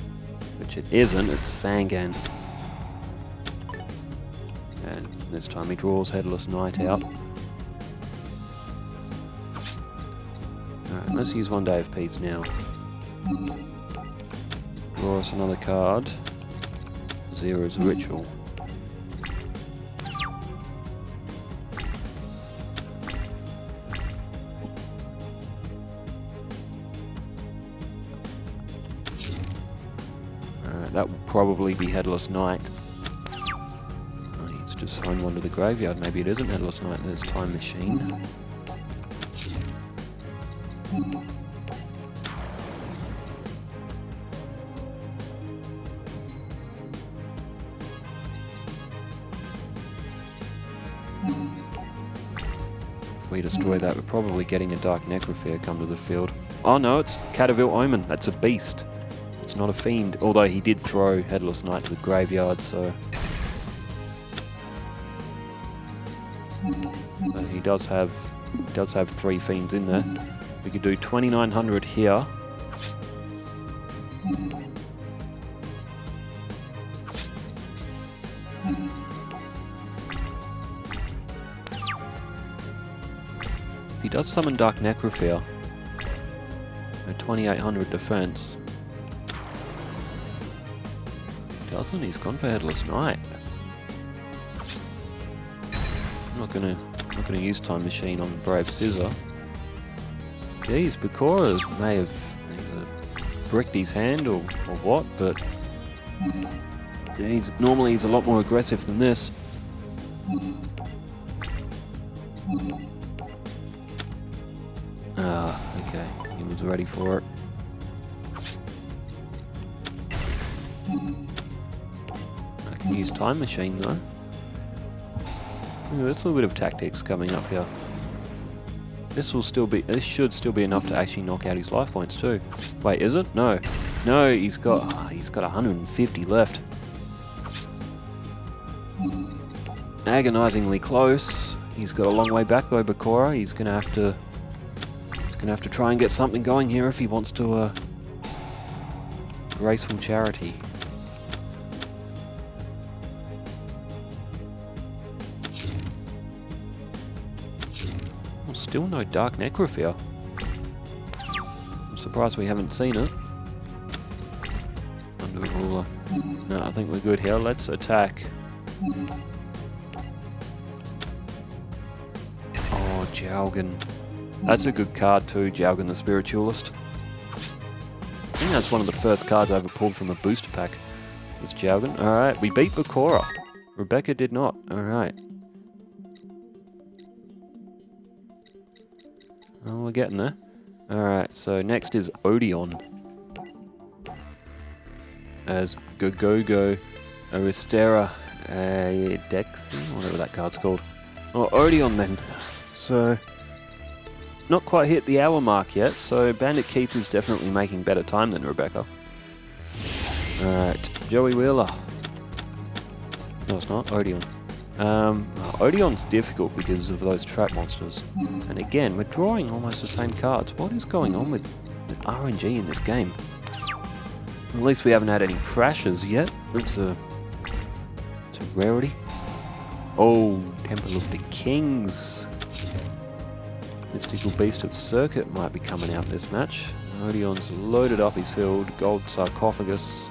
Which it isn't, it's Sangan. This time he draws Headless Knight out. Alright, let's use one day of peace now. Draw us another card. Zera's Ritual. That will probably be Headless Knight. Oh, he's just thrown one to the graveyard. Maybe it isn't Headless Knight, there's Time Machine. If we destroy that, we're probably getting a Dark Necrophere come to the field. Oh no, it's Cataville Omen. That's a beast. It's not a fiend, although he did throw Headless Knight to the graveyard, so... But he does have 3 fiends in there. We could do 2,900 here. If he does summon Dark Necrophere, a 2,800 defense. Doesn't, he's gone for Headless Knight. I'm not gonna use Time Machine on Brave Scissor. Geez, Bakura may have either bricked his hand or what, but normally he's a lot more aggressive than this. Ah, okay, he was ready for it. I can use Time Machine though. Ooh, there's a little bit of tactics coming up here. This should still be enough to actually knock out his life points too. Wait, is it? No. No, he's got 150 left. Agonizingly close. He's got a long way back though, Bakura. He's gonna have to try and get something going here if he wants to graceful charity. Well, still no Dark Necrophere. I'm surprised we haven't seen it. Under a ruler. No, I think we're good here. Let's attack. Oh, Jalgan. That's a good card too, Jalgan the Spiritualist. I think that's one of the first cards I ever pulled from a booster pack. Was Jalgan. Alright, we beat Bakura. Rebecca did not. Alright. Oh, we're getting there. Alright, so next is Odeon. As Gogogo, Aristera, Dex, whatever that card's called. Oh, Odeon then. So, not quite hit the hour mark yet, so Bandit Keith is definitely making better time than Rebecca. Alright, Joey Wheeler. No, it's not. Odeon. Odeon's difficult because of those trap monsters. And again, we're drawing almost the same cards. What is going on with RNG in this game? At least we haven't had any crashes yet. It's a rarity. Oh, Temple of the Kings. Mystical Beast of Circuit might be coming out this match. Odeon's loaded up his field. Gold Sarcophagus.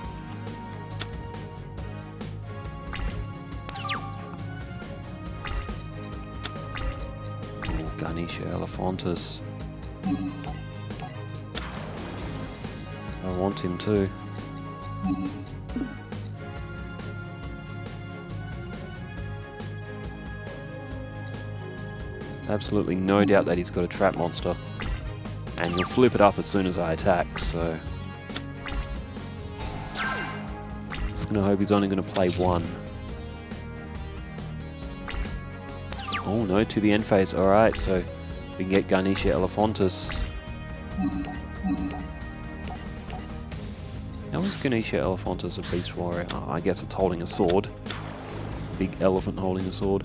Oh, Garnisha Elephantus. I want him too. Absolutely no doubt that he's got a trap monster. And he'll flip it up as soon as I attack, so... Just gonna hope he's only gonna play one. Oh no, to the end phase. Alright, so we can get Garnisha Elephantus. How is Garnisha Elephantus a beast warrior? Oh, I guess it's holding a sword. Big elephant holding a sword.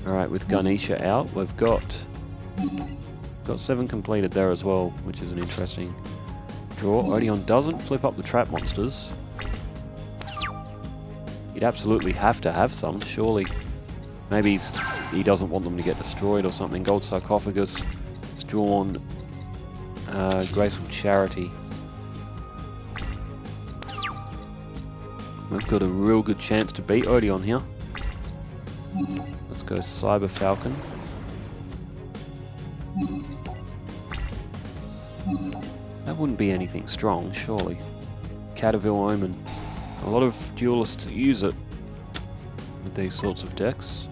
Alright, with Garnisha out, we've got 7 completed there as well, which is an interesting draw. Odeon doesn't flip up the trap monsters. You'd absolutely have to have some, surely. Maybe he doesn't want them to get destroyed or something. Gold Sarcophagus. It's drawn Graceful Charity. We've got a real good chance to beat Odeon here. Let's go Cyber Falcon. That wouldn't be anything strong, surely. Cataville Omen. A lot of duelists use it with these sorts of decks.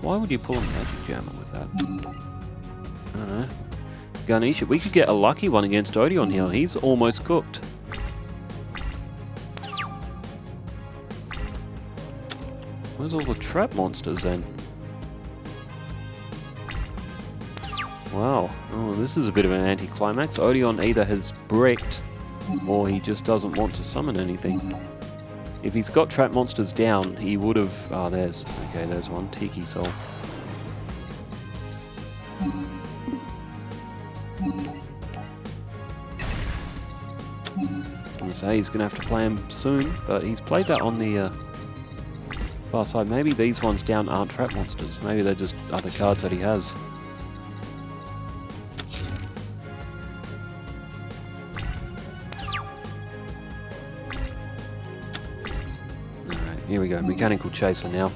Why would you pull a Magic Jammer with that? I don't know. Ganesha, we could get a lucky one against Odeon here. He's almost cooked. Where's all the trap monsters then? Wow. Oh, this is a bit of an anticlimax. Odeon either has bricked or he just doesn't want to summon anything. If he's got trap monsters down, he would have... Oh, there's one. Tiki Soul. I was going to say he's going to have to play him soon, but he's played that on the far side. Maybe these ones down aren't trap monsters. Maybe they're just other cards that he has. Here we go, Mechanical Chaser now.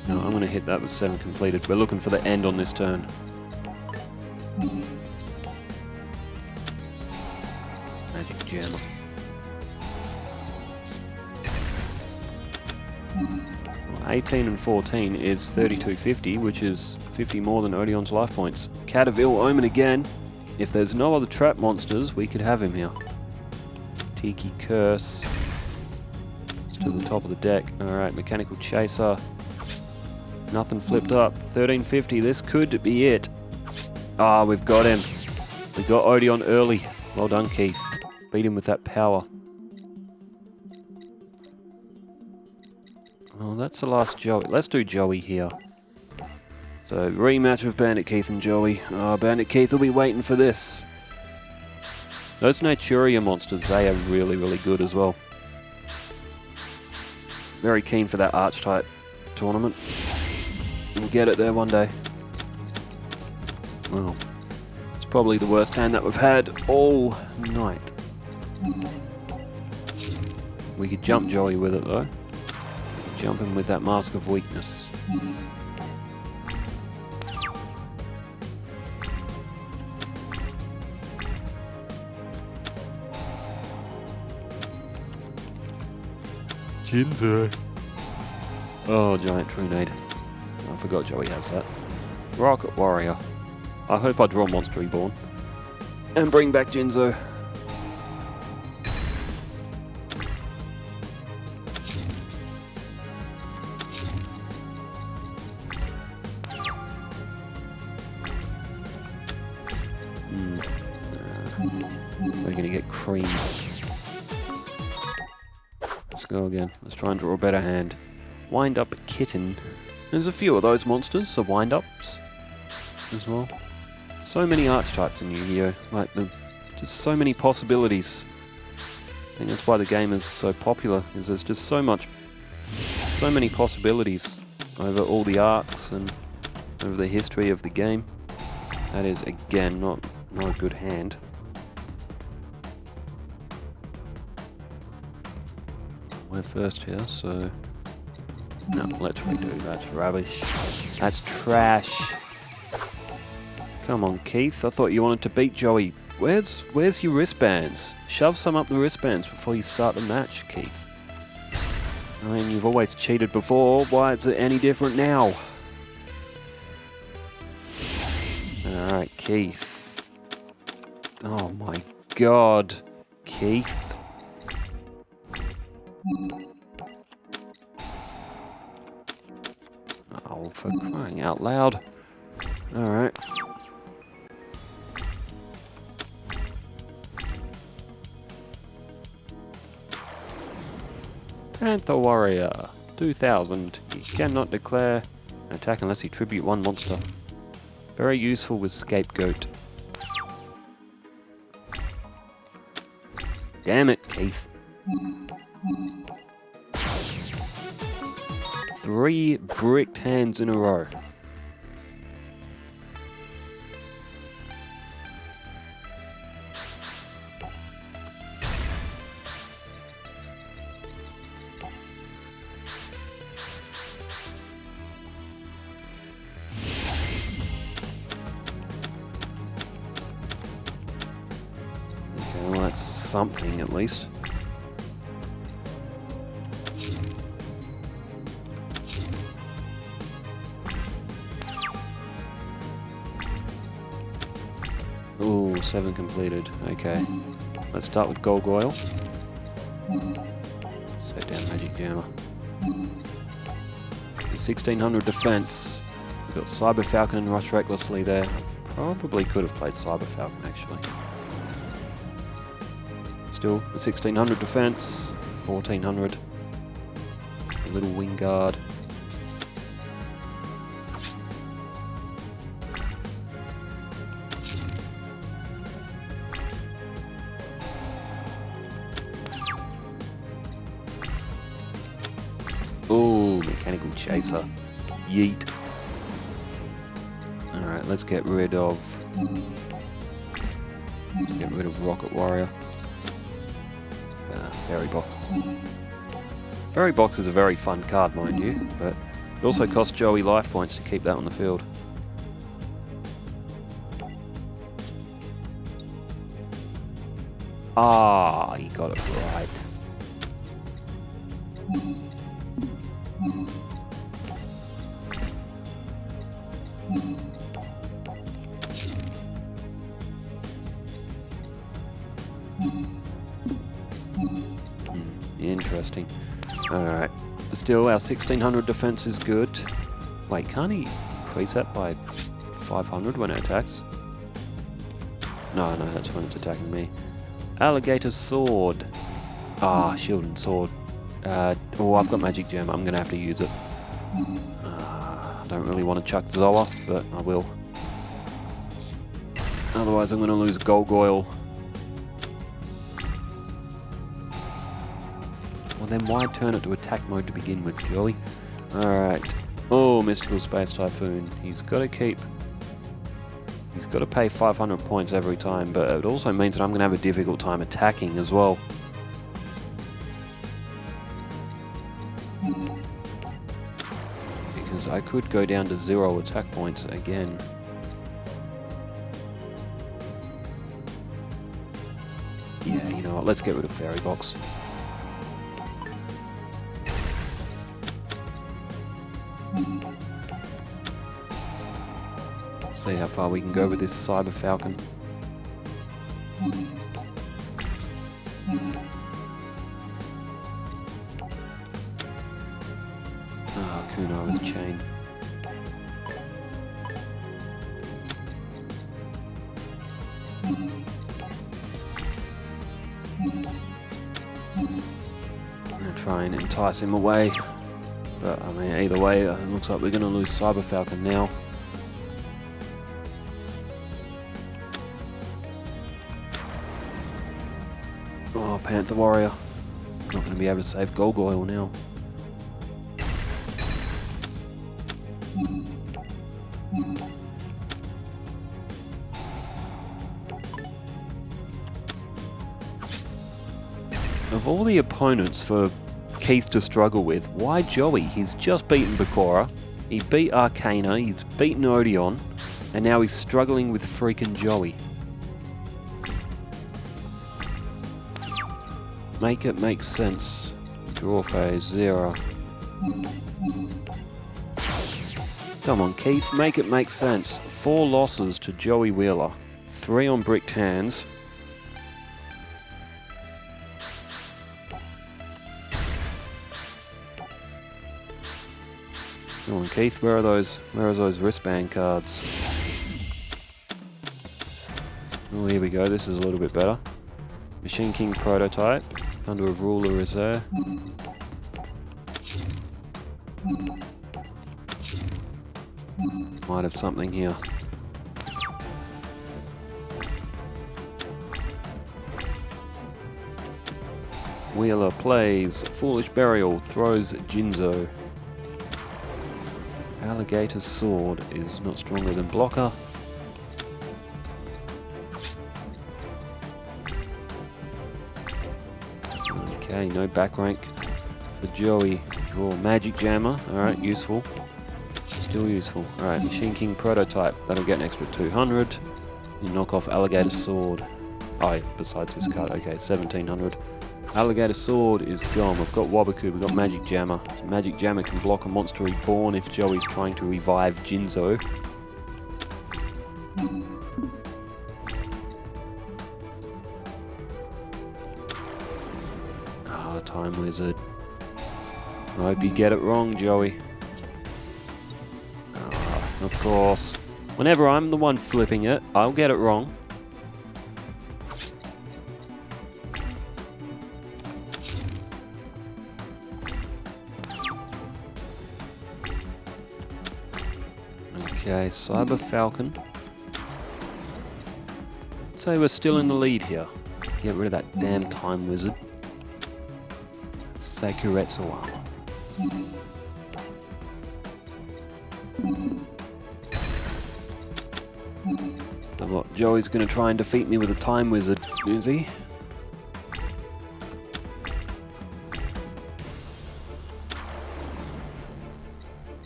No, I'm going to hit that with 7 completed. We're looking for the end on this turn. Magic Jammer. Well, 18 and 14 is 3250, which is 50 more than Odeon's life points. Cataville Omen again. If there's no other trap monsters, we could have him here. Tiki Curse. To the top of the deck. Alright, Mechanical Chaser. Nothing flipped up. 1350, this could be it. Ah, we've got him. We got Odeon early. Well done, Keith. Beat him with that power. Oh, that's the last Joey. Let's do Joey here. So, rematch of Bandit Keith and Joey. Oh, Bandit Keith will be waiting for this. Those Naturia monsters, they are really, really good as well. Very keen for that Archetype tournament. We'll get it there one day. Well, it's probably the worst hand that we've had all night. We could jump Joey with it though. Jump him with that Mask of Weakness. Jinzo. Oh, Giant Trunade. I forgot Joey has that. Rocket Warrior. I hope I draw Monster Reborn. And bring back Jinzo. We're gonna get creamed. Let's go again. Let's try and draw a better hand. Wind Up Kitten. There's a few of those monsters, so wind-ups as well. So many archetypes in Yu-Gi-Oh! Like, just so many possibilities. I think that's why the game is so popular, is there's just so many possibilities over all the arcs and over the history of the game. That is, again, not a good hand. We're first here, so... No, let's redo. That's rubbish. That's trash. Come on, Keith. I thought you wanted to beat Joey. Where's your wristbands? Shove some up the wristbands before you start the match, Keith. I mean, you've always cheated before. Why is it any different now? Alright, Keith. Oh my god. Keith. Oh, for crying out loud. Alright. Panther Warrior. 2000. You cannot declare an attack unless you tribute one monster. Very useful with Scapegoat. Damn it, Keith. 3 bricked hands in a row. Okay, well that's something at least. Ooh, 7 completed. Okay. Let's start with Gargoyle. Set down Magic Jammer. 1600 defense. We've got Cyber Falcon and Rush Recklessly there. Probably could have played Cyber Falcon actually. Still, the 1600 defense. 1400. A little Wing Guard. Ooh, Mechanical Chaser. Yeet. Alright, let's get rid of Rocket Warrior. Fairy Box. Fairy Box is a very fun card, mind you, but it also costs Joey life points to keep that on the field. Ah, he got it right. Interesting. Alright. Still, our 1600 defense is good. Wait, can't he increase that by 500 when it attacks? No, that's when it's attacking me. Alligator Sword. Ah, Shield and Sword. Oh, I've got Magic Gem. I'm going to have to use it. I don't really want to chuck Zoa, but I will. Otherwise, I'm going to lose Gargoyle. Well, then why turn it to attack mode to begin with, Joey? Alright. Oh, Mystical Space Typhoon. He's got to keep... He's got to pay 500 points every time, but it also means that I'm going to have a difficult time attacking as well. Because I could go down to 0 attack points again. Yeah, you know what, let's get rid of Fairy Box. See how far we can go with this Cyber Falcon. Ah, Kunai with chain. I'm gonna try and entice him away, but I mean either way, it looks like we're gonna lose Cyber Falcon now. Oh, Panther Warrior. Not going to be able to save Gargoyle now. Of all the opponents for Keith to struggle with, why Joey? He's just beaten Bakura, he beat Arcana, he's beaten Odeon, and now he's struggling with freaking Joey. Make it make sense. Draw phase 0. Come on, Keith, make it make sense. 4 losses to Joey Wheeler. 3 on bricked hands. Come on, Keith, where are those wristband cards? Oh, here we go, this is a little bit better. Machine King prototype. Thunder of Ruler is there. Might have something here. Wheeler plays Foolish Burial, throws Jinzo. Alligator sword is not stronger than blocker. Okay, no back rank for Joey. Draw Magic Jammer. Alright, useful. Still useful. Alright, Machine King Prototype. That'll get an extra 200. You knock off Alligator Sword. Oh, besides this card. Okay, 1700. Alligator Sword is gone. We've got Wabaku, we've got Magic Jammer. So Magic Jammer can block a monster reborn if Joey's trying to revive Jinzo. Ah, Time Wizard. I hope you get it wrong, Joey. Ah, of course. Whenever I'm the one flipping it, I'll get it wrong. Okay, Cyber Falcon. I'd say we're still in the lead here. Get rid of that damn Time Wizard. Sakuretsuwa. But what, Joey's gonna try and defeat me with a Time Wizard, is he?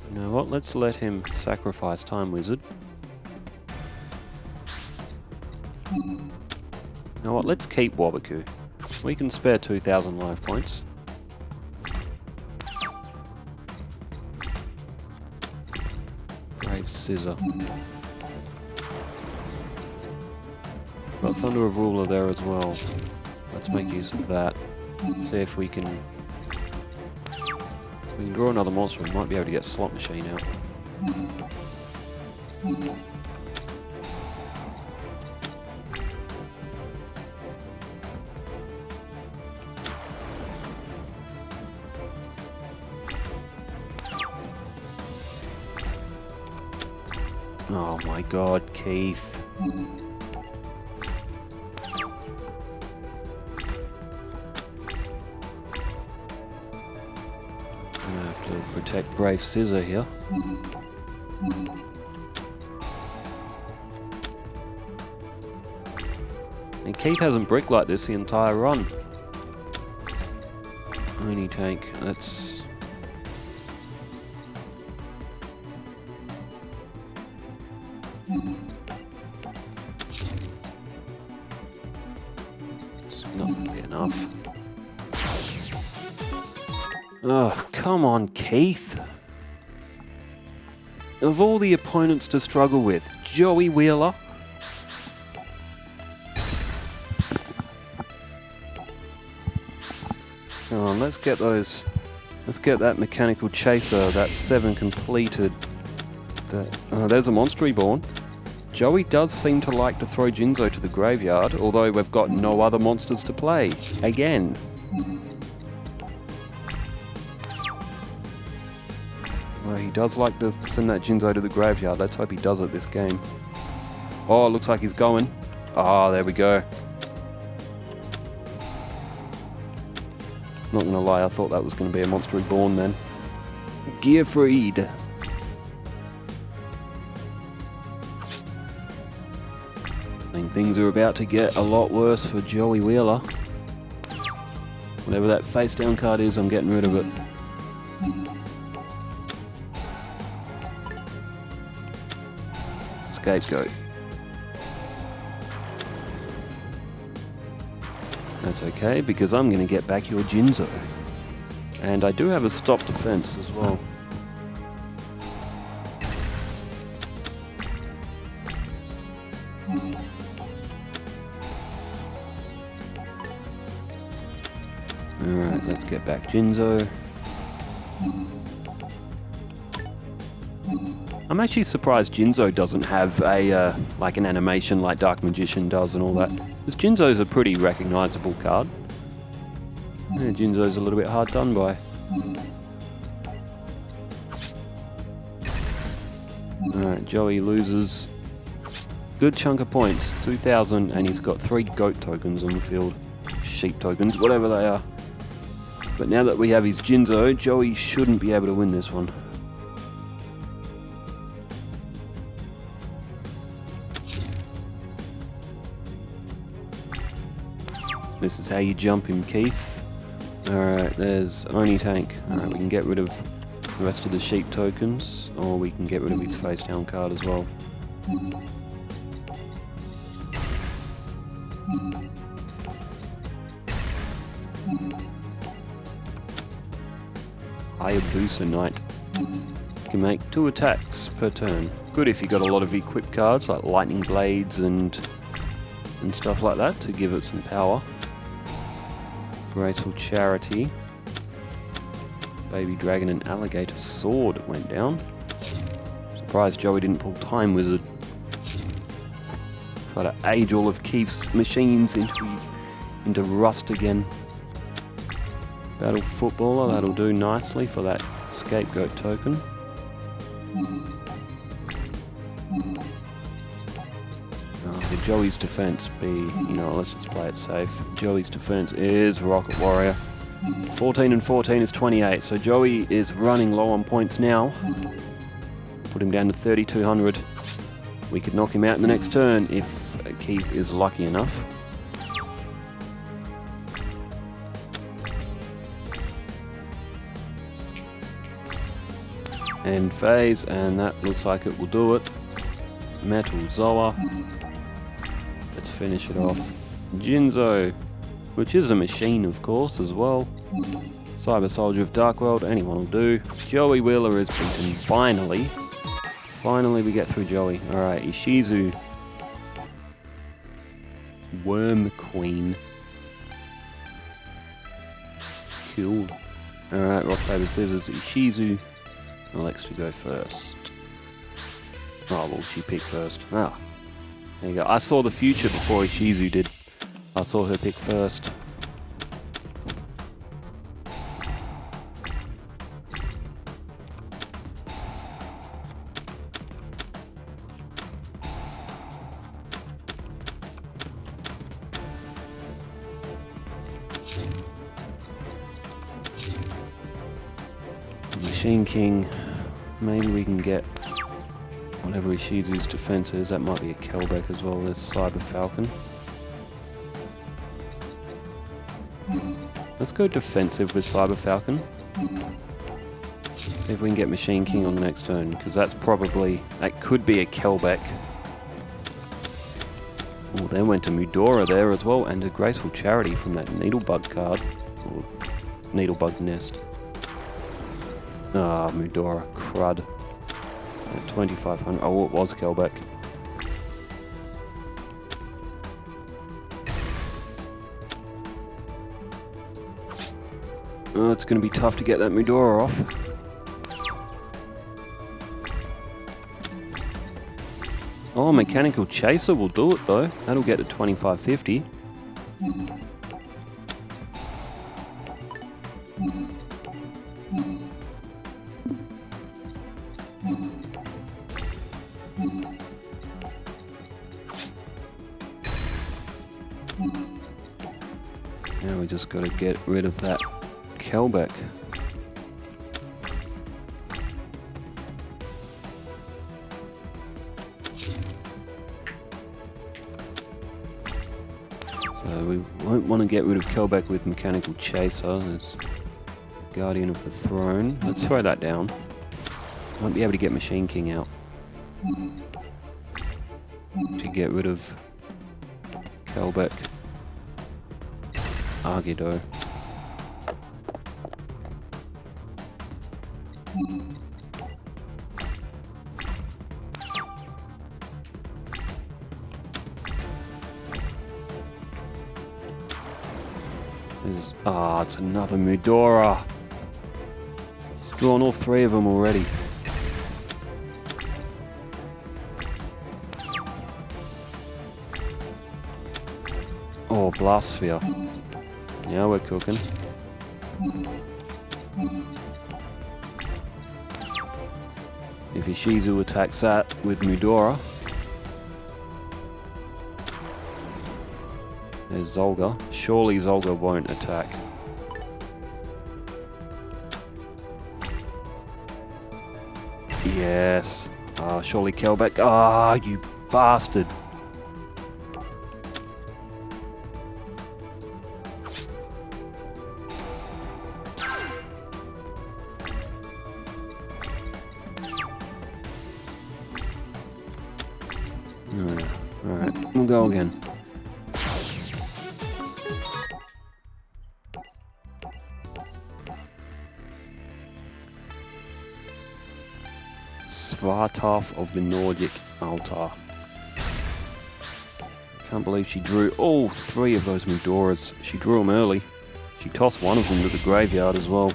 You know what, let's let him sacrifice Time Wizard. You know what, let's keep Wabaku. We can spare 2,000 life points. Brave Scissor. Got Thunder of Ruler there as well. Let's make use of that. See if we can... If we can draw another monster, we might be able to get Slot Machine out. Oh my god, Keith. Gonna have to protect Brave Scissor here. And Keith hasn't bricked like this the entire run. Only tank, that's... It's not gonna be enough. Oh, come on, Keith. Of all the opponents to struggle with, Joey Wheeler. Come on, let's get those. Let's get that Mechanical Chaser, that 7 completed. There's a Monster Reborn. Joey does seem to like to throw Jinzo to the graveyard, although we've got no other monsters to play. Again. Well, he does like to send that Jinzo to the graveyard. Let's hope he does it this game. Oh, it looks like he's going. Ah, there we go. Not gonna lie, I thought that was gonna be a Monster Reborn then. Gearfried. I think things are about to get a lot worse for Joey Wheeler. Whatever that face down card is, I'm getting rid of it. Scapegoat. That's okay, because I'm going to get back your Jinzo. And I do have a stop defense as well. Alright, let's get back Jinzo. I'm actually surprised Jinzo doesn't have a like an animation like Dark Magician does and all that. Because Jinzo's a pretty recognizable card. Yeah, Jinzo's a little bit hard done by. Alright, Joey loses. Good chunk of points, 2,000, and he's got 3 goat tokens on the field. Sheep tokens, whatever they are. But now that we have his Jinzo, Joey shouldn't be able to win this one. This is how you jump him, Keith. Alright, there's Oni Tank. Alright, we can get rid of the rest of the sheep tokens, or we can get rid of his face down card as well. Hayabusa Knight. Can make 2 attacks per turn. Good if you got a lot of equipped cards like lightning blades and stuff like that to give it some power. Graceful Charity. Baby Dragon and Alligator Sword went down. Surprised Joey didn't pull Time Wizard. Try to age all of Keith's machines into rust again. Battle Footballer, that'll do nicely for that Scapegoat token. For Joey's defense let's just play it safe. Joey's defense is Rocket Warrior. 14 and 14 is 28, so Joey is running low on points now. Put him down to 3,200. We could knock him out in the next turn if Keith is lucky enough. End phase, and that looks like it will do it. Metal Zoa. Let's finish it off. Jinzo, which is a machine of course as well. Cyber Soldier of Dark World, anyone will do. Joey Wheeler is beaten finally. Finally we get through Joey. Alright, Ishizu. Worm Queen. Cool. Alright, rock, paper, scissors, Ishizu. Alex to go first. Oh, well, she picked first. Ah, there you go. I saw the future before Ishizu did. I saw her pick first. Machine King. Maybe we can get whatever Ishizu's defense is. That might be a Kelbeck as well as Cyber Falcon. Let's go defensive with Cyber Falcon. See if we can get Machine King on the next turn, because that could be a Kelbeck. Oh, then went to Mudora there as well, and a Graceful Charity from that Needlebug card. Or Needlebug Nest. Ah, Mudora, crud. At 2,500. Oh, it was Kelbeck. Oh, it's going to be tough to get that Mudora off. Oh, Mechanical Chaser will do it though. That'll get to 2,550. Now we just got to get rid of that Kelbeck. So we won't want to get rid of Kelbeck with Mechanical Chaser. There's Guardian of the Throne. Let's throw that down. Won't be able to get Machine King out. To get rid of Kelbeck. Argido. Ah, it's another Mudora. He's drawn all 3 of them already. Oh, Blast Sphere. Now we're cooking. If Ishizu attacks that with Mudora. There's Zolga. Surely Zolga won't attack. Yes. Ah, surely Kelbeck. Ah, you bastard. We'll go again. Svartalf of the Nordic altar. Can't believe she drew all 3 of those Mudoras. She drew them early. She tossed one of them to the graveyard as well.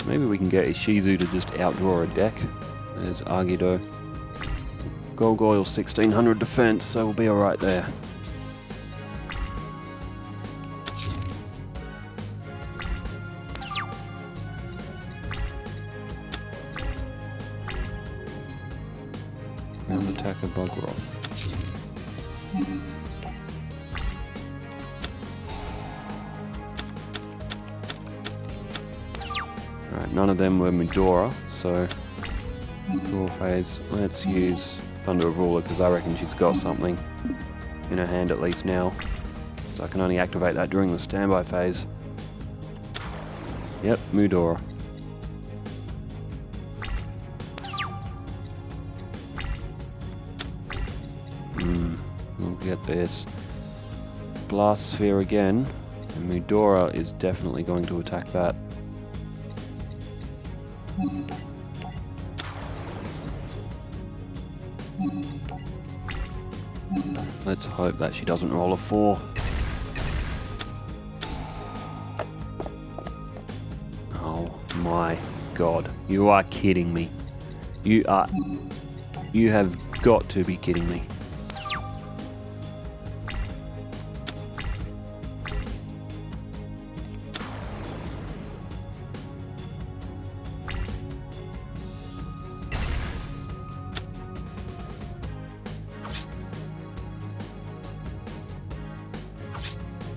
Maybe we can get Ishizu to just outdraw a deck. There's Yugioh. Gargoyle 1600 defense, so we'll be alright there. Ground attacker Bugroth. Alright, none of them were Mudora, so draw phase. Let's use Thunder of Ruler because I reckon she's got something in her hand at least now. So I can only activate that during the standby phase. Yep, Mudora. Look at this. Blast Sphere again, and Mudora is definitely going to attack that. Let's hope that she doesn't roll a 4. Oh my god. You are kidding me. You have got to be kidding me.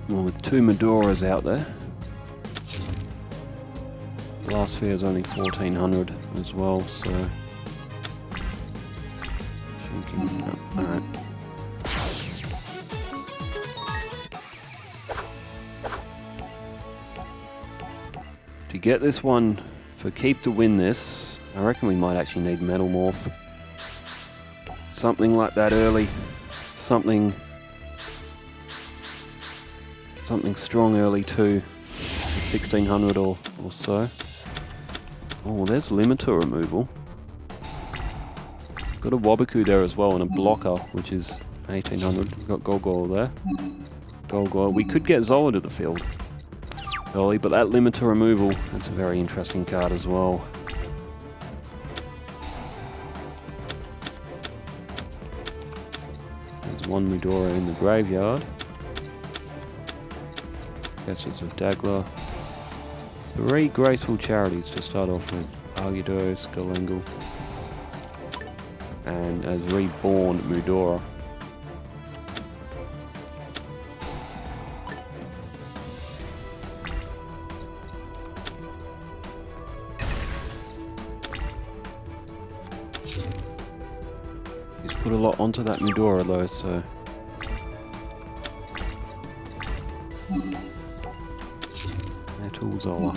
Well, with 2 Mudoras out there. Blast Sphere is only 1400 as well, so... Alright. To get this one, for Keith to win this, I reckon we might actually need Metal Morph. Something like that early. Something strong early too, 1600 or so. Oh, there's limiter removal. Got a Wabaku there as well and a blocker, which is 1800. We've got Gargoyle there. Gargoyle. We could get Zola to the field early, but that limiter removal, that's a very interesting card as well. There's 1 Mudora in the graveyard. Gestures of Dagla. 3 Graceful Charities to start off with. Yugioh, Skalengel, and as reborn Mudora. He's put a lot onto that Mudora though, so... Zola.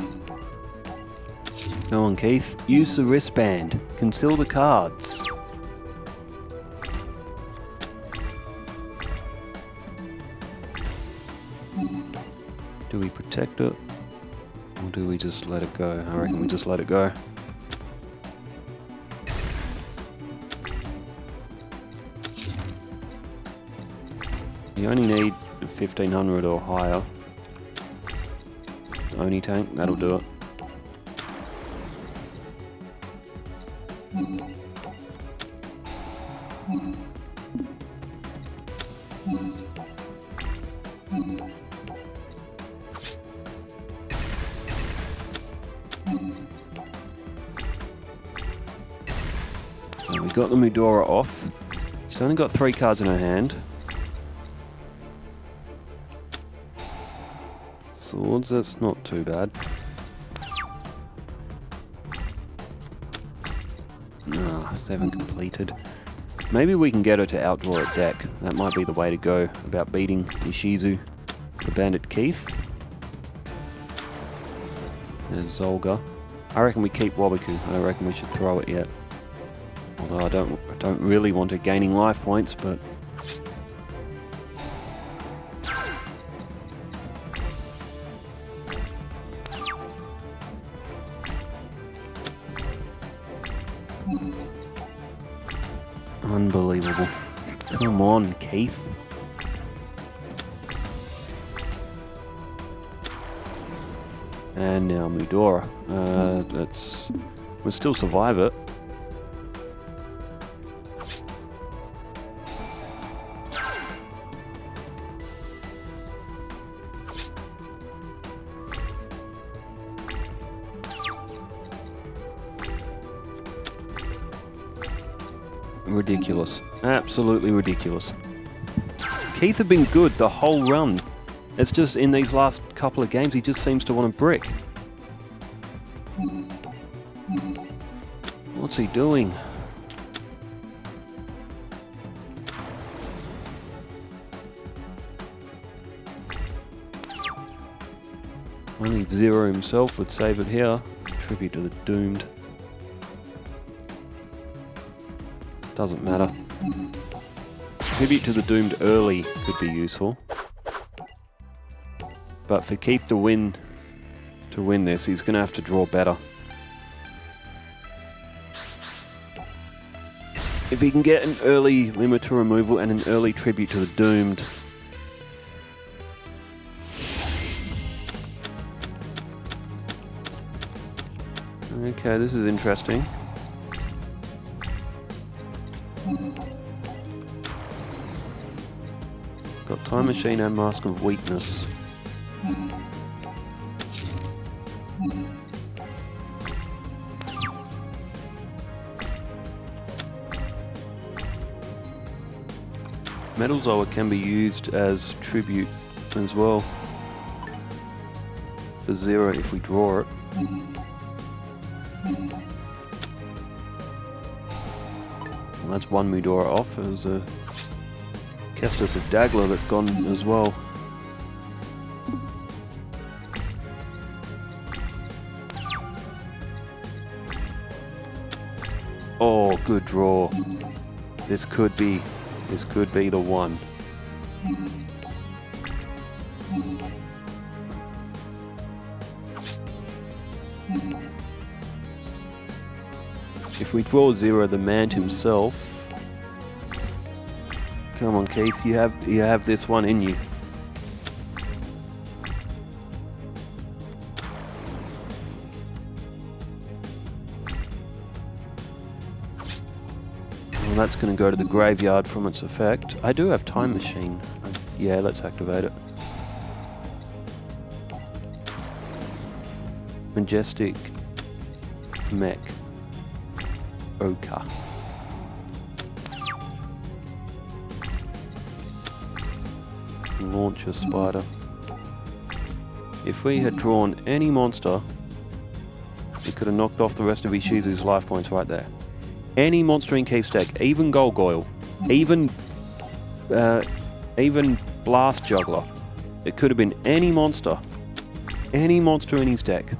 Go on, Keith. Use the wristband. Conceal the cards. Do we protect it? Or do we just let it go? I reckon we just let it go. You only need 1500 or higher. Oni tank, that'll do it. So we got the Mudora off. She's only got 3 cards in her hand. Swords, that's not too bad. Ah, 7 completed. Maybe we can get her to outdraw a deck. That might be the way to go about beating Ishizu, the Bandit Keith. There's Zolga. I reckon we keep Wabaku. I don't reckon we should throw it yet. Although I don't really want her gaining life points, but unbelievable. Come on, Keith. And now Mudora. We'll still survive it. Ridiculous. Absolutely ridiculous. Keith had been good the whole run. It's just in these last couple of games he just seems to want to brick. What's he doing? Only Zero himself would save it here. Tribute to the Doomed. Doesn't matter. Tribute to the Doomed early could be useful. But for Keith to win this, he's going to have to draw better. If he can get an early limiter removal and an early tribute to the Doomed. Okay, this is interesting. Got Time Machine and Mask of Weakness. Metal Zoa can be used as tribute as well for Zero if we draw it. Well, that's one Mudora off. There's a Kestis of Dagler that's gone as well. Oh, good draw. This could be the one. If we draw Zero, the Mant himself. Come on, Keith, you have this one in you. Well, that's going to go to the graveyard from its effect. I do have Time Machine. Yeah, let's activate it. Majestic Mech Oka. Launcher Spider. If we had drawn any monster, it could have knocked off the rest of Ishizu's life points right there. Any monster in Keith's deck, even Golgoyle, even Blast Juggler. It could have been any monster in his deck.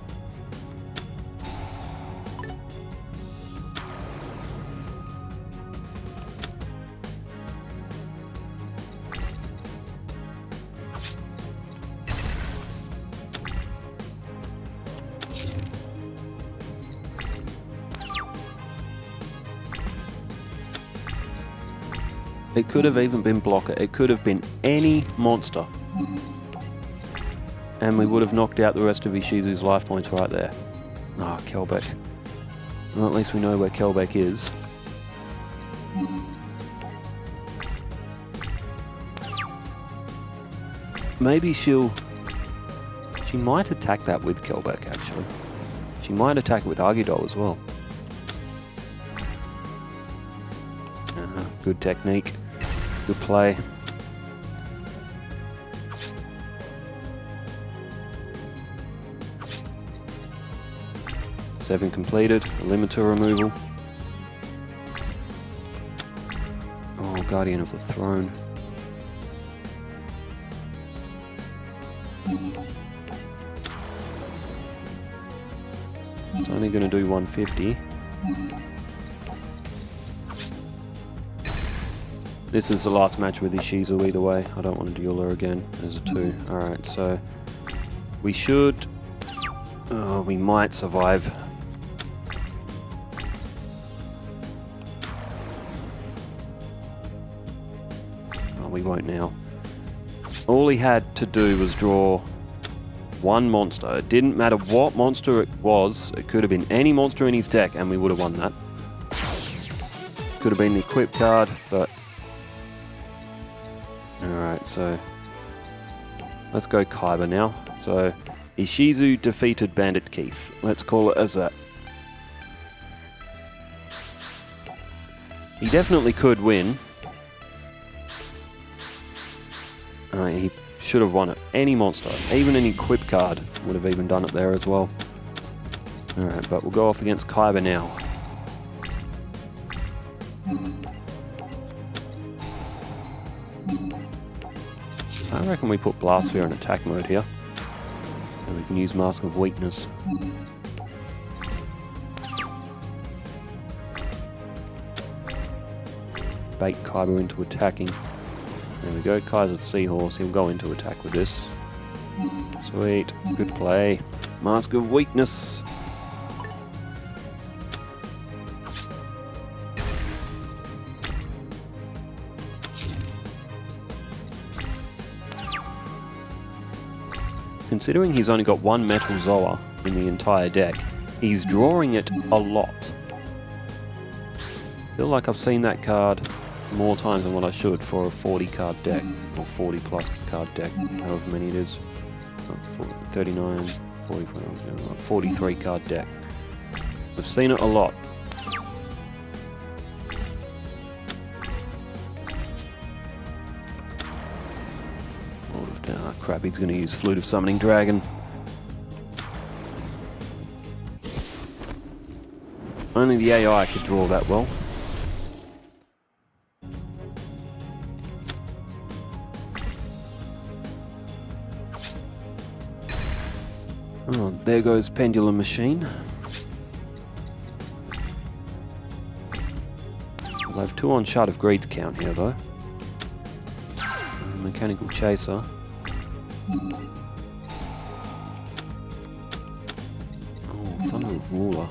It could have even been Blocker. It could have been any monster. And we would have knocked out the rest of Ishizu's life points right there. Ah, Kelbeck. Well, at least we know where Kelbeck is. Maybe she might attack that with Kelbeck, actually. She might attack it with Argidol as well. Good technique. Good play. Seven completed. A limiter removal. Oh, Guardian of the Throne. It's only going to do 150. This is the last match with Ishizu either way. I don't want to duel her again as a 2. Alright, so we should... Oh, we might survive. Oh, we won't now. All he had to do was draw one monster. It didn't matter what monster it was. It could have been any monster in his deck and we would have won that. Could have been the equip card, but... Alright, so... Let's go Kaiba now. So, Ishizu defeated Bandit Keith. Let's call it as that. He definitely could win. He should have won it. Any monster, even an equip card, would have even done it there as well. Alright, but we'll go off against Kaiba now. I reckon we put Blast Sphere in attack mode here. And we can use Mask of Weakness. Bait Kaiba into attacking. There we go, Kaiser the Seahorse, he'll go into attack with this. Sweet, good play. Mask of Weakness. Considering he's only got one Metal Zoa in the entire deck, he's drawing it a lot. I feel like I've seen that card more times than what I should for a 40 card deck, or 40 plus card deck, however many it is. 39, 44, 43 card deck. I've seen it a lot. Crap, he's going to use Flute of Summoning Dragon. Only the AI could draw that well. Oh, there goes Pendulum Machine. We'll have 2 on Shard of Greed's count here though. Mechanical Chaser. Oh, Thunder of Ruler.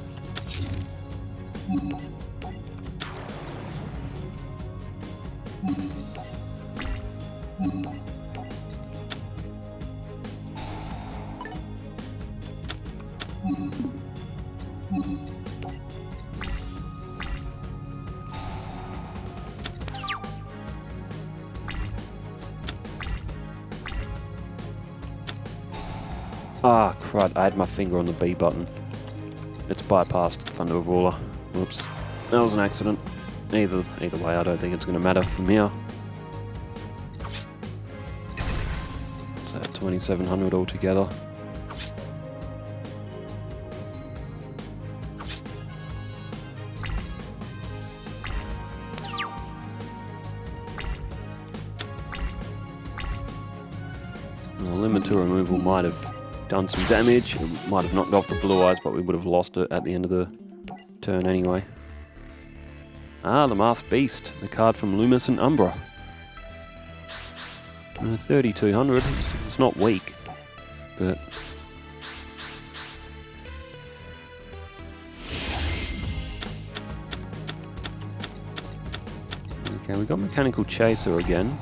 Ah, crud, I had my finger on the B button. It's bypassed Thunder of Ruler. Whoops. That was an accident. Either way, I don't think it's going to matter from here. So 2700 altogether. Well, limiter removal might have done some damage. It might have knocked off the blue eyes, but we would have lost it at the end of the turn anyway. Ah, the Masked Beast, the card from Loomis and Umbra. 3200, it's not weak, but... Okay, we got Mechanical Chaser again.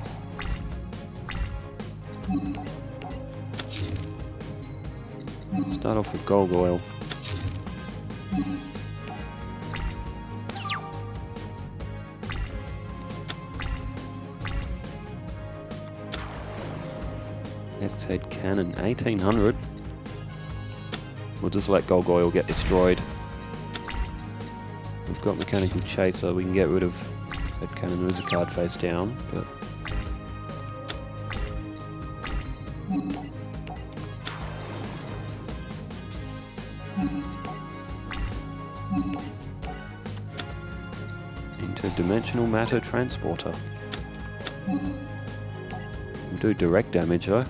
Start off with Gargoyle. X-Head Cannon, 1800. We'll just let Gargoyle get destroyed. We've got Mechanical Chaser, we can get rid of Head cannon, there is a card face down, but... Interdimensional matter transporter. Will do direct damage though.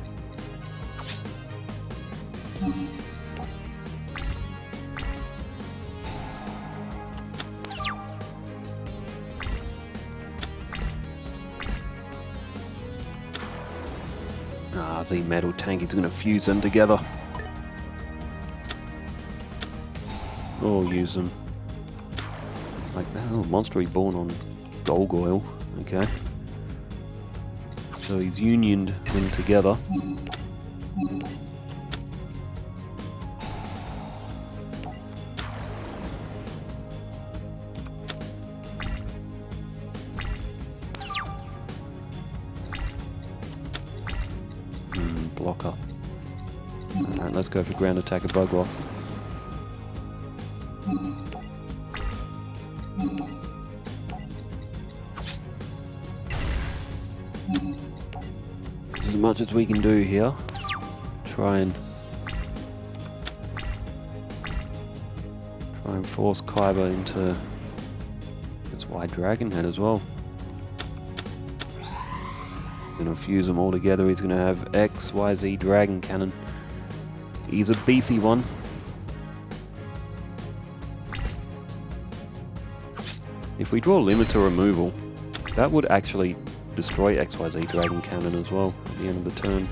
Ah, the metal tank is going to fuse them together. Or use them like that. Oh, monster reborn on yugioh. Okay. So he's unioned them together. Blocker. Alright, let's go for ground attack and bug off. As much as we can do here. Try and force Kaiba into its wide dragon head as well. Gonna fuse them all together. He's gonna have X, Y, Z dragon cannon. He's a beefy one. If we draw limiter removal, that would actually destroy XYZ dragon cannon as well at the end of the turn.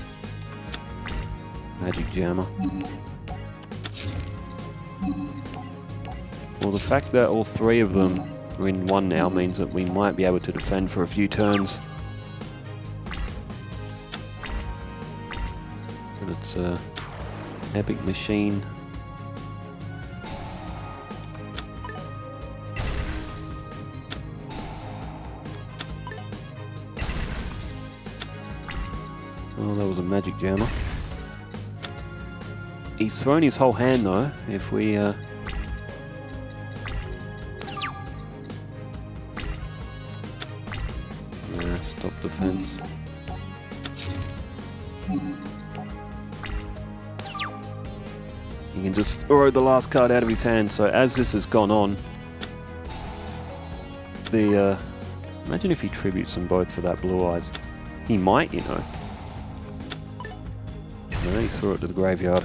Magic jammer. Well, the fact that all three of them are in one now means that we might be able to defend for a few turns. But it's a epic machine. Oh, that was a magic jammer. He's thrown his whole hand though. If we yeah, stop defense. He can just throw the last card out of his hand. So as this has gone on, the imagine if he tributes them both for that blue eyes. He might, you know. No, he threw it to the graveyard.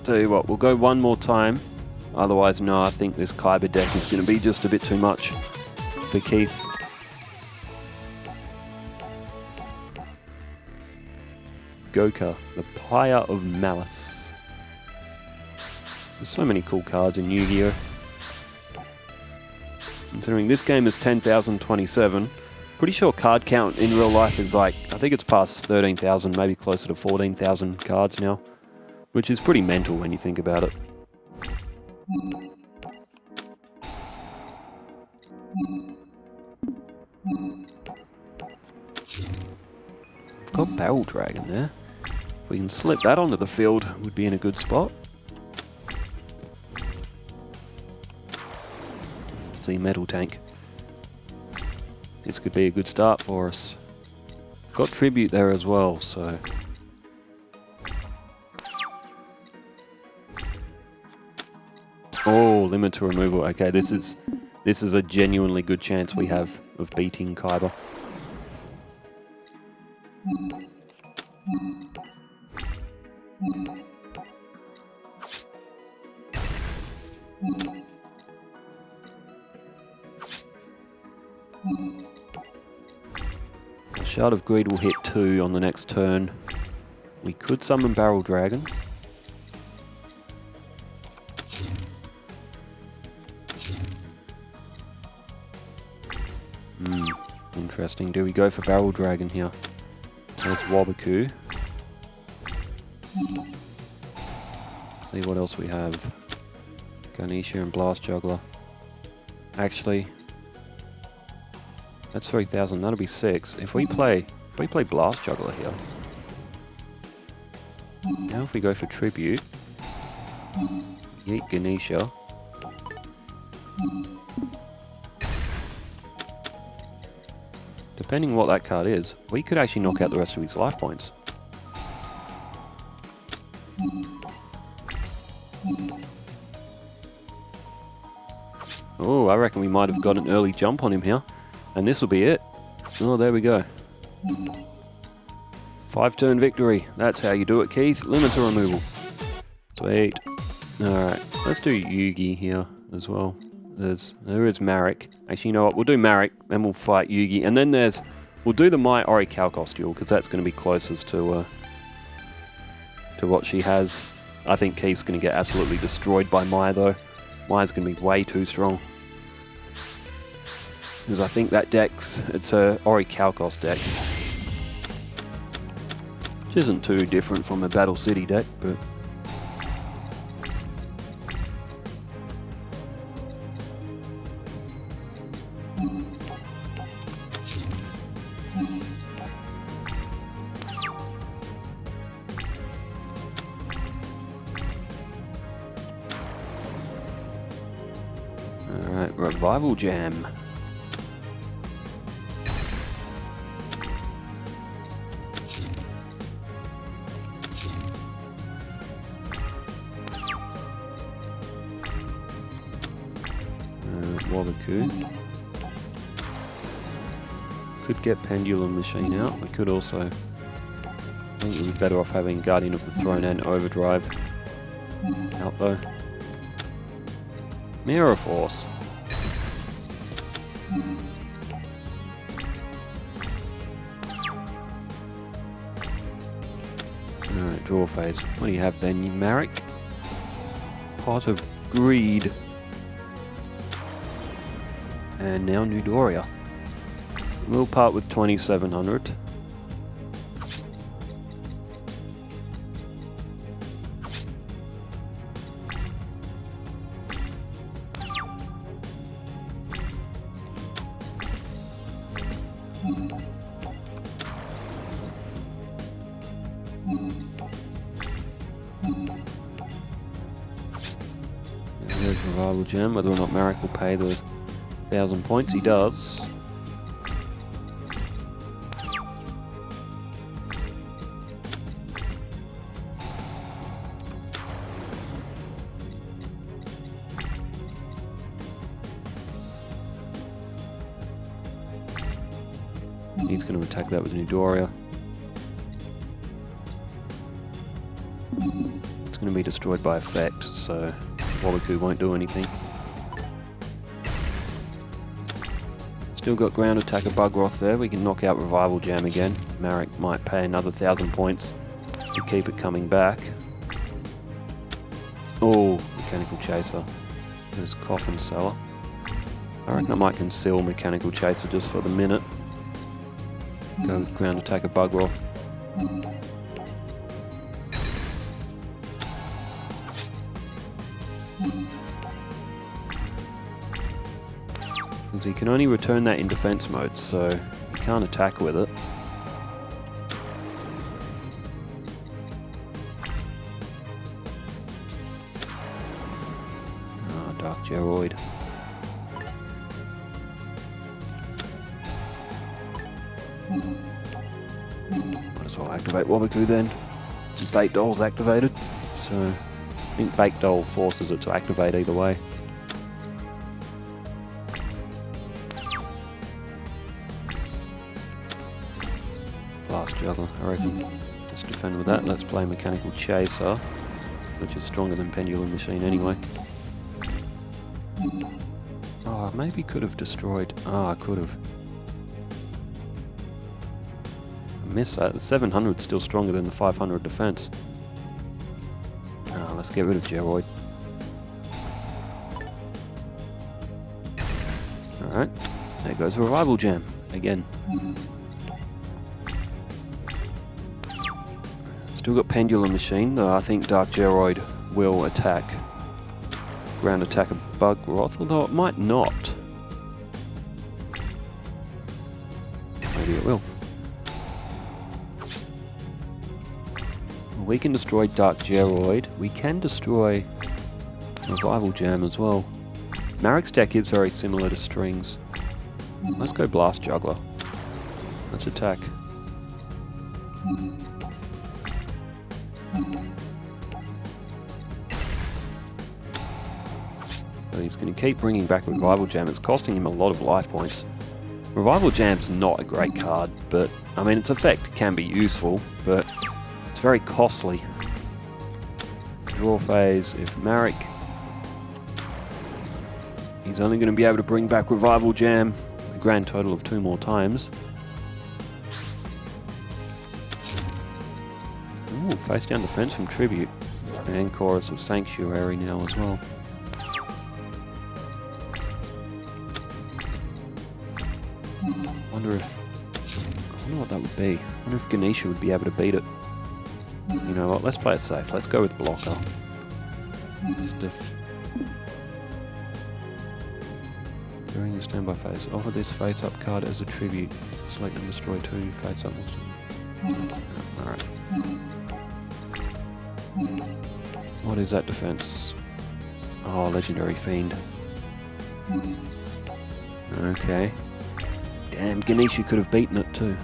Tell you what, we'll go one more time. Otherwise, no, I think this Kaiba deck is going to be just a bit too much for Keith. Goka, the Pyre of Malice. There's so many cool cards in Yu-Gi-Oh! Considering this game is 10,027, pretty sure card count in real life is like, I think it's past 13,000, maybe closer to 14,000 cards now. Which is pretty mental when you think about it. We've got Barrel Dragon there. If we can slip that onto the field, we'd be in a good spot. See, Metal Tank. This could be a good start for us. We've got Tribute there as well, so... Oh, limiter removal. Okay, this is a genuinely good chance we have of beating Kaiba. Shard of Greed will hit 2 on the next turn. We could summon Barrel Dragon. Interesting. Do we go for Barrel Dragon here? There's Wabaku. See what else we have. Ganesha and Blast Juggler. Actually, that's 3,000. That'll be 6. If we play Blast Juggler here. Now if we go for Tribute, yeet Ganesha. Depending on what that card is, we could actually knock out the rest of his life points. Oh, I reckon we might have got an early jump on him here. And this will be it. Oh, there we go. 5-turn victory. That's how you do it, Keith. Limiter removal. Sweet. Alright, let's do Yugi here as well. There is Marek. Actually, you know what? We'll do Marek, then we'll fight Yugi. And then we'll do the Mai Orichalcos duel, because that's going to be closest to what she has. I think Keith's going to get absolutely destroyed by Mai, though. Mai's going to be way too strong. Because I think that deck's, it's a Orichalcos deck. Which isn't too different from a Battle City deck, but... Alright, Revival Jam. Wabaku. Could get Pendulum Machine out. We could also... I think we'd be better off having Guardian of the Throne and Overdrive out though. Mirror Force. Alright, draw phase. What do you have then, you Marek? Pot of Greed. And now Newdoria. We'll part with 2700. There's Revival Gem, whether or not Marek will pay the 1,000 points, he does. He's going to attack that with Newdoria. It's going to be destroyed by effect, so Wabaku won't do anything. Still got ground attack of Bugroth there. We can knock out Revival Jam again. Marek might pay another 1,000 points to keep it coming back. Oh, Mechanical Chaser. There's Coffin Seller. I reckon I might conceal Mechanical Chaser just for the minute. Go with ground attack of Bugroth. Because he can only return that in defense mode, so you can't attack with it. Ah, Dark Geroid. Might as well activate Wabaku then. Bait Doll's activated, so I think Bait Doll forces it to activate either way. Blast Juggler, I reckon. Let's defend with that. Let's play Mechanical Chaser, which is stronger than Pendulum Machine anyway. Oh, maybe could have destroyed. Ah, I could have. Miss that. The 700 is still stronger than the 500 defense. Let's get rid of Geroid. Alright, there goes Revival Jam again. Still got Pendulum Machine, though I think Dark Geroid will attack. Ground attack of Bugroth, although it might not. Maybe it will. We can destroy Dark Geroid. We can destroy Revival Jam as well. Marek's deck is very similar to String's. Let's go Blast Juggler. Let's attack. So he's going to keep bringing back Revival Jam. It's costing him a lot of life points. Revival Jam's not a great card, but I mean its effect can be useful, but it's very costly. Draw phase, if Marek... He's only going to be able to bring back Revival Jam a grand total of 2 more times. Ooh, face down defense from Tribute. And Chorus of Sanctuary now as well. I wonder what that would be. I wonder if Ganesha would be able to beat it. You know what, let's play it safe. Let's go with Blocker. Stiff. During your standby phase, offer this face-up card as a tribute. Select and destroy 2 face-up monsters. Alright. What is that defense? Oh, Legendary Fiend. Okay. Damn, Ganesha could have beaten it too.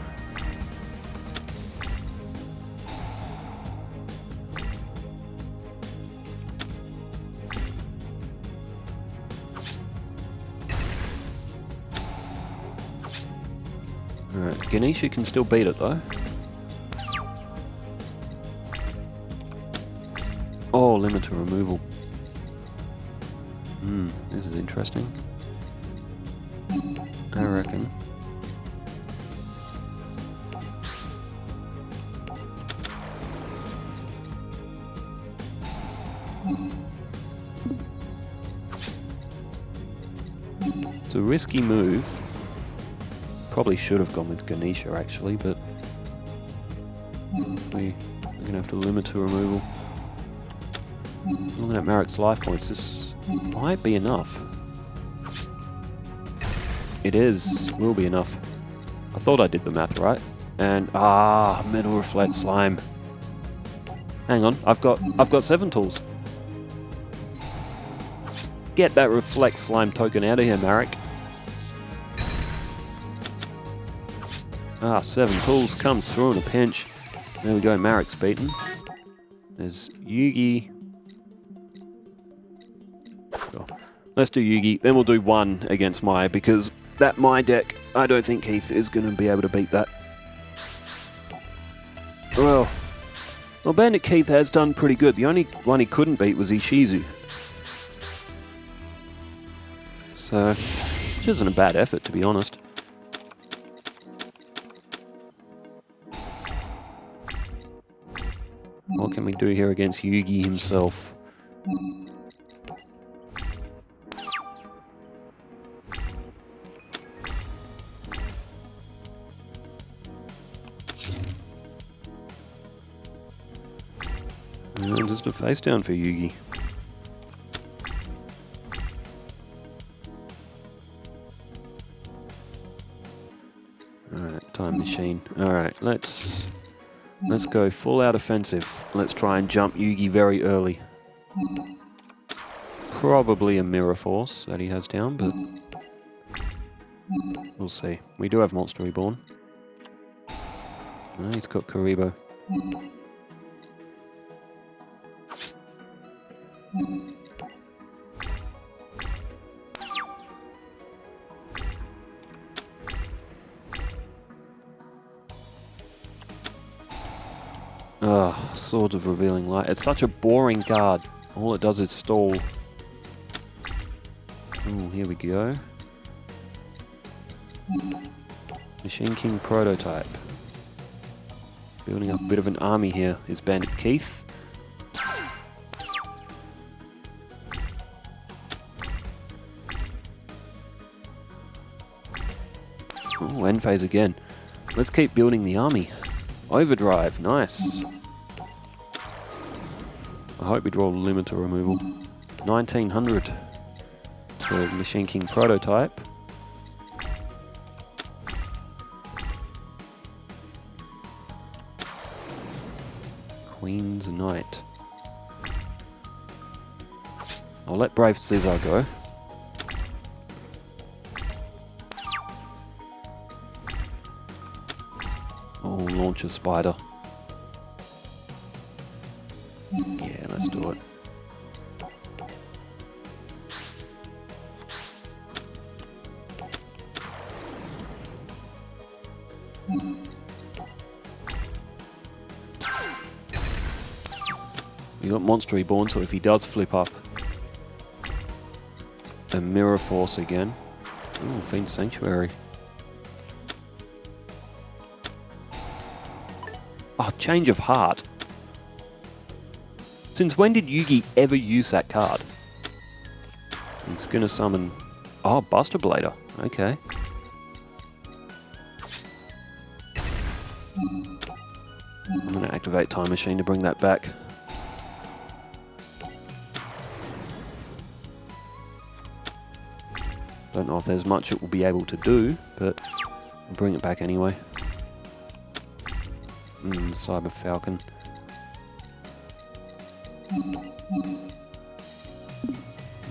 Alright, Ganesha can still beat it though. Oh, limiter removal. This is interesting. I reckon. It's a risky move. Probably should have gone with Ganesha actually, but we're gonna have to limit to removal. Looking at Marek's life points, this might be enough. It will be enough. I thought I did the math right. And Metal Reflect Slime. Hang on, I've got 7 tools. Get that Reflect Slime token out of here, Marek. 7 tools comes through in a pinch. There we go, Marek's beaten. There's Yugi. Oh, let's do Yugi, then we'll do 1 against Mai, because that Mai deck, I don't think Keith is going to be able to beat that. Well, Bandit Keith has done pretty good. The only one he couldn't beat was Ishizu. So, which isn't a bad effort, to be honest. What can we do here against Yugi himself? And just a face down for Yugi. Alright, time machine. Alright, let's go full out offensive. Let's try and jump Yugi very early. Probably a Mirror Force that he has down, but we'll see. We do have Monster Reborn. No, he's got Karibo. Swords of Revealing Light. It's such a boring card. All it does is stall. Oh, here we go. Machine King Prototype. Building up a bit of an army here is Bandit Keith. Oh, end phase again. Let's keep building the army. Overdrive, nice. I hope we draw limiter removal. 1900 for Machine King Prototype. Queen's Knight. I'll let Brave Scissor go. Oh, launch a spider. Yeah, let's do it. We got Monster Reborn, so if he does flip up a Mirror Force again. Ooh, Fiend Sanctuary. Oh, Change of Heart. Since when did Yugi ever use that card? He's gonna summon... Oh, Buster Blader. Okay. I'm gonna activate Time Machine to bring that back. Don't know if there's much it will be able to do, but I'll bring it back anyway. Cyber Falcon.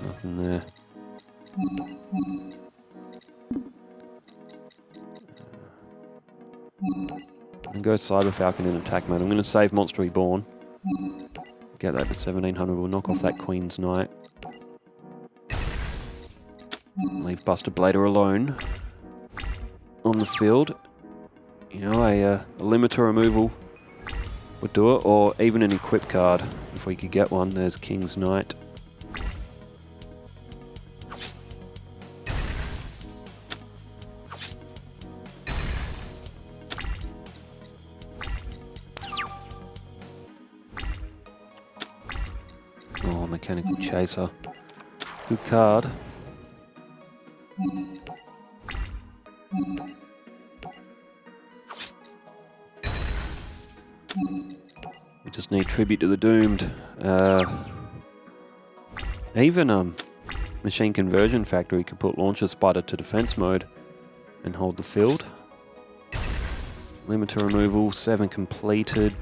Nothing there. I'm going to go Cyber Falcon in attack mode. I'm going to save Monster Reborn. Get that to 1700. We'll knock off that Queen's Knight. Leave Buster Blader alone on the field. You know, a limiter removal would do it, or even an equip card if we could get one. There's King's Knight. Oh, Mechanical Chaser. Good card. We just need Tribute to the Doomed. Even Machine Conversion Factory could put Launcher Spider to defense mode and hold the field. Limiter removal, 7 completed.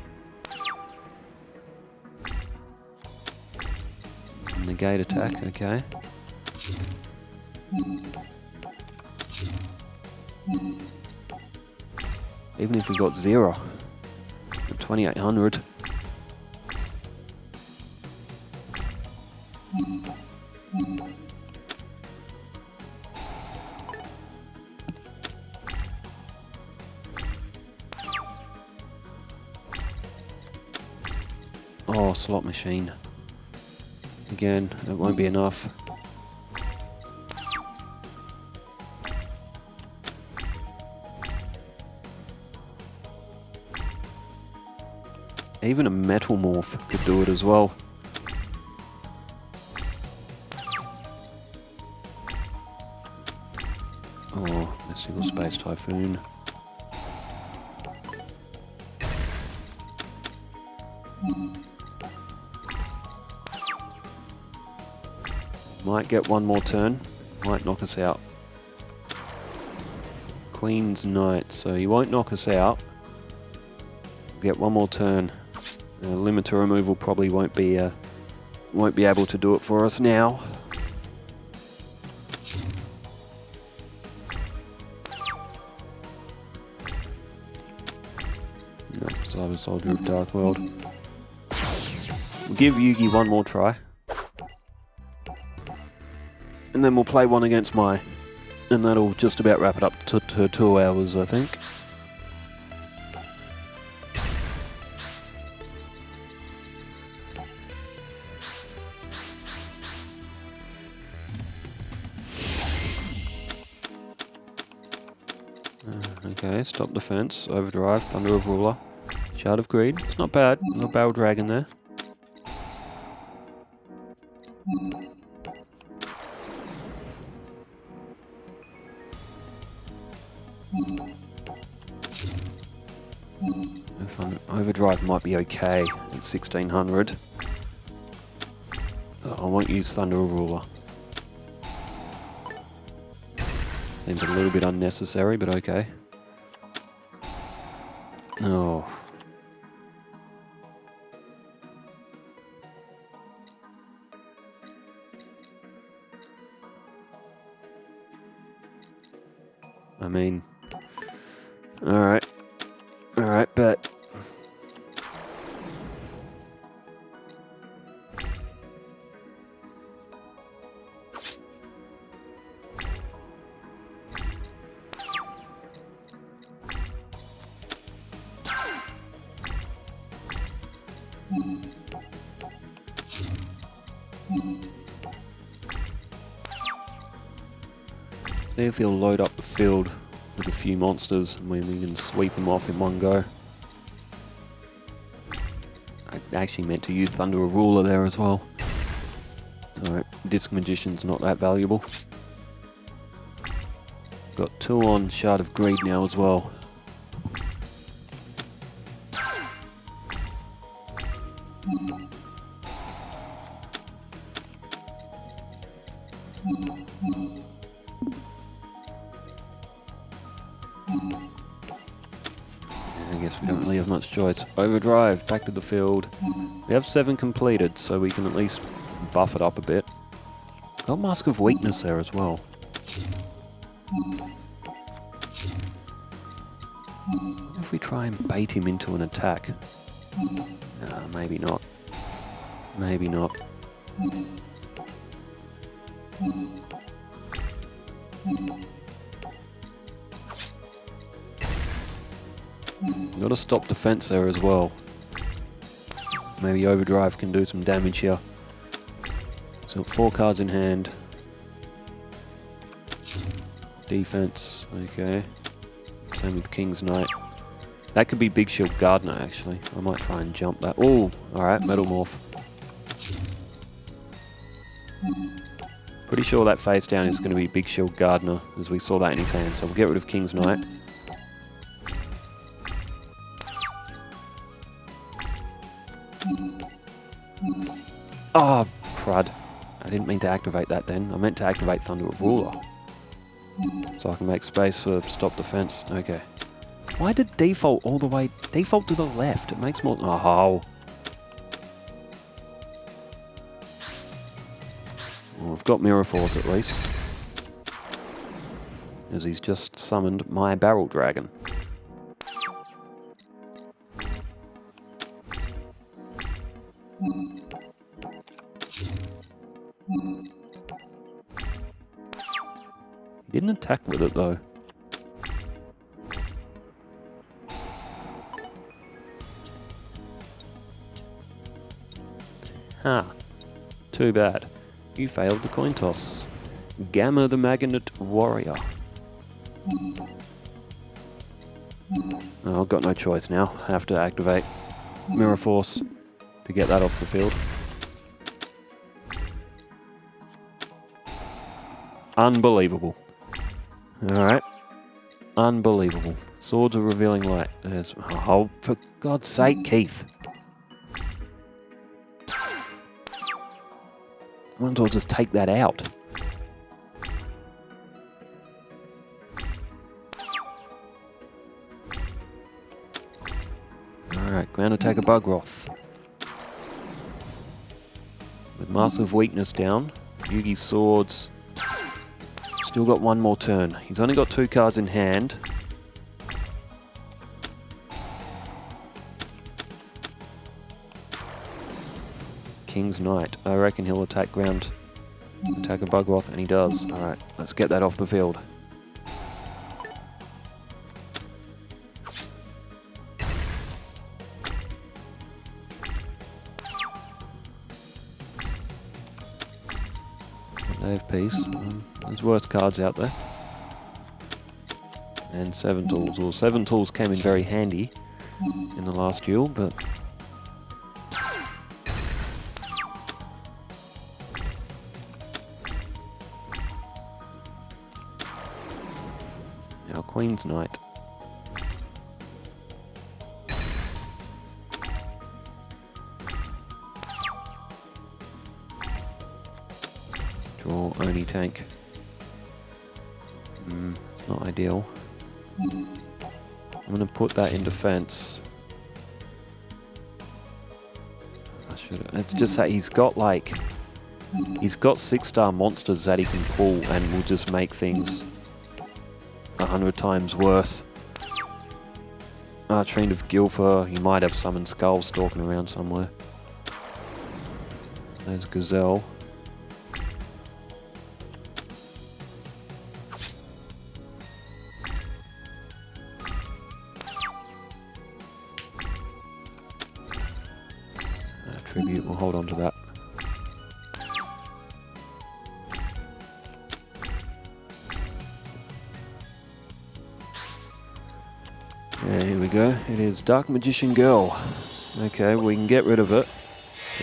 Negate attack, okay. Even if we got 0, 2800. Oh, slot machine. Again, it won't be enough. Even a Metal Morph could do it as well. Oh, Mystical Space Typhoon. Might get one more turn. Might knock us out. Queen's Knight, so he won't knock us out. Get one more turn. Limiter removal probably won't be able to do it for us now. No, Cyber Soldier of Dark World. We'll give Yugi one more try. And then we'll play one against Mai. And that'll just about wrap it up to 2 hours, I think. Okay, stop defense, overdrive, Thunder of Ruler, Shard of Greed. It's not bad. No Barrel Dragon there. Overdrive might be okay at 1600. I won't use Thunder of Ruler. Seems a little bit unnecessary, but okay. Oh. I mean... Alright. bet. See if he'll load up the field with a few monsters and we can sweep them off in one go. I actually meant to use Thunder of Ruler there as well. Alright, Disc Magician's not that valuable. Got 2 on Shard of Greed now as well. I guess we don't really have much choice. Overdrive, back to the field. We have 7 completed, so we can at least buff it up a bit. Got Mask of Weakness there as well. If we try and bait him into an attack. No, maybe not. Maybe not. Got to stop defense there as well. Maybe Overdrive can do some damage here. So 4 cards in hand. Defense, okay. Same with King's Knight. That could be Big Shield Gardener actually. I might try and jump that. Oh, alright, Metal Morph. Pretty sure that face down is going to be Big Shield Gardener, as we saw that in his hand. So we'll get rid of King's Knight. Oh, crud. I didn't mean to activate that then. I meant to activate Thunder of Ruler. So I can make space for stop defense. Okay. Why did default all the way... Default to the left? It makes more... Oh. Well, I've got Mirror Force at least. As he's just summoned my Barrel Dragon. He didn't attack with it though. Ha. Too bad. You failed the coin toss. Gamma the Magnet Warrior. Oh, I've got no choice now. I have to activate Mirror Force to get that off the field. Unbelievable. Alright. Unbelievable. Swords of Revealing Light. There's... Oh, for God's sake, Keith. Why don't I just take that out? Alright, Ground Attacker Bugroth. With Mask of Weakness down, Yugi's Swords... Still got 1 more turn. He's only got 2 cards in hand. King's Knight. I reckon he'll attack Ground Attacker Bugroth, and he does. Alright, let's get that off the field. Save piece. There's worse cards out there. And 7 tools. Well, 7 tools came in very handy in the last duel, but... Now Queen's Knight. Draw Oni tank. It's not ideal. I'm going to put that in defense. I should. It's just that he's got like... He's got 6-star monsters that he can pull and will just make things 100 times worse. Archfiend of Gilfer. You might have summoned Skull stalking around somewhere. There's Gazelle. Tribute, we'll hold on to that. Yeah, here we go. It is Dark Magician Girl. Okay, we can get rid of it.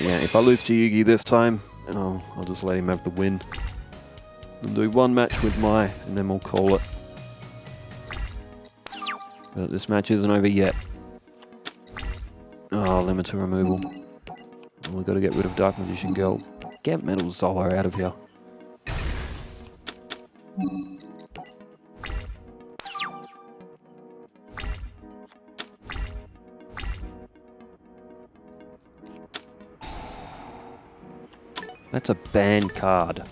Yeah, if I lose to Yugi this time, I'll just let him have the win. We'll do one match with Mai, and then we'll call it. But this match isn't over yet. Oh, limiter removal. We've got to get rid of Dark Magician Girl. Get Metal Zola out of here. That's a banned card.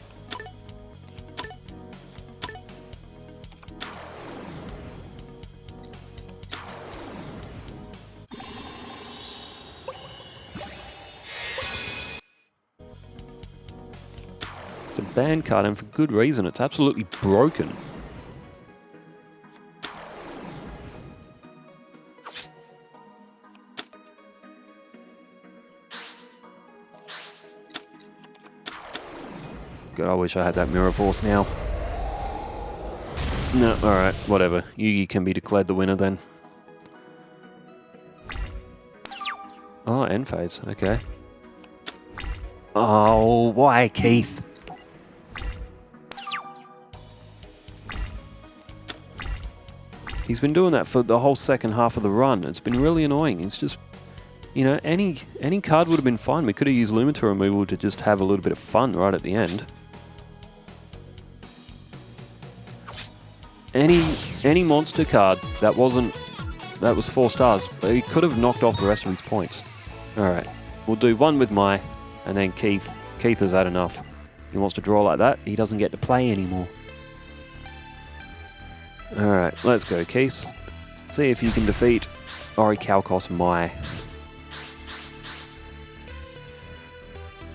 It's a banned card, and for good reason. It's absolutely broken. God, I wish I had that Mirror Force now. No, alright, whatever. Yugi can be declared the winner then. Oh, end phase, okay. Oh, why, Keith? He's been doing that for the whole second half of the run. It's been really annoying. It's just, you know, any card would have been fine. We could have used Lumiter removal to just have a little bit of fun right at the end. Any monster card that was 4 stars, but he could have knocked off the rest of his points. Alright, we'll do one with Mai, and then Keith. Keith has had enough. He wants to draw like that, he doesn't get to play anymore. Alright, let's go, Keith. See if you can defeat Orichalcos Mai.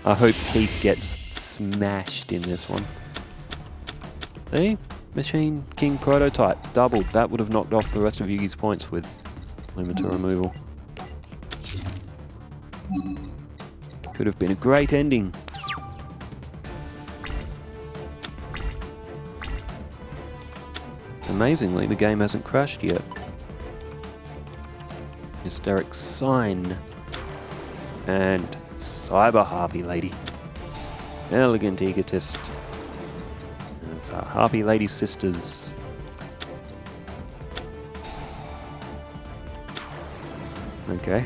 I hope Keith gets smashed in this one. See? Machine King Prototype. Doubled. That would have knocked off the rest of Yugi's points with limiter removal. Could have been a great ending. Amazingly, the game hasn't crashed yet. Hysteric Sign. And Cyber Harpy Lady. Elegant Egotist. There's our Harpy Lady sisters. Okay.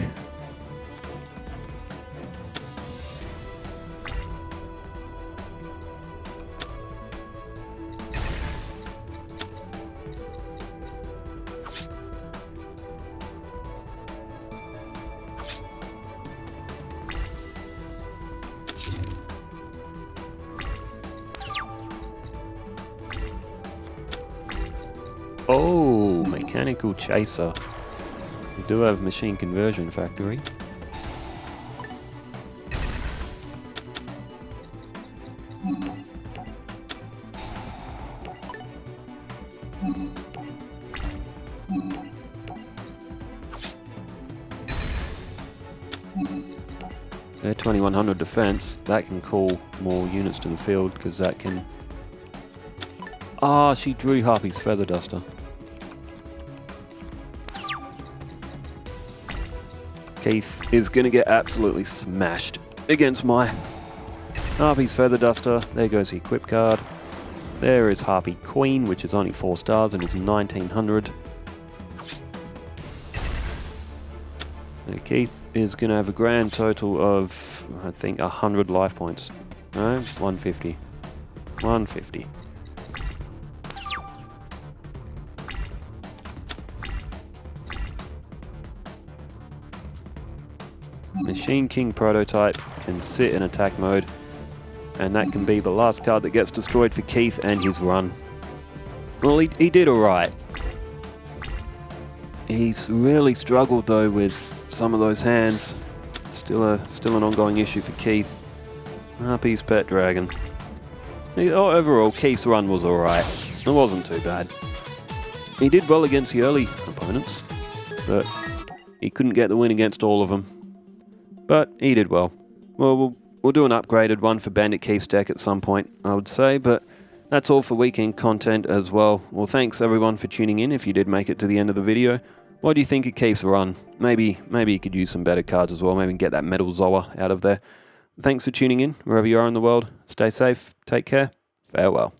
Oh, Mechanical Chaser. We do have Machine Conversion Factory. They're 2100 defense. That can call more units to the field because that can... Ah, she drew Harpy's Feather Duster. Keith is going to get absolutely smashed against my Harpy's Feather Duster. There goes the equip card. There is Harpy Queen, which is only 4 stars and is 1900. And Keith is going to have a grand total of, I think, 100 life points. No, 150. 150. Machine King Prototype can sit in attack mode, and that can be the last card that gets destroyed for Keith and his run. Well, he did alright. He's really struggled though with some of those hands. Still an ongoing issue for Keith. Harpy's pet dragon. Overall, Keith's run was alright. It wasn't too bad. He did well against the early opponents, but he couldn't get the win against all of them. But he did well. Well, we'll do an upgraded one for Bandit Keith's deck at some point, I would say, but that's all for weekend content as well. Well, thanks everyone for tuning in if you did make it to the end of the video. What do you think of Keith's run? Maybe you could use some better cards as well. Maybe get that Metal Zoa out of there. Thanks for tuning in, wherever you are in the world. Stay safe, take care, farewell.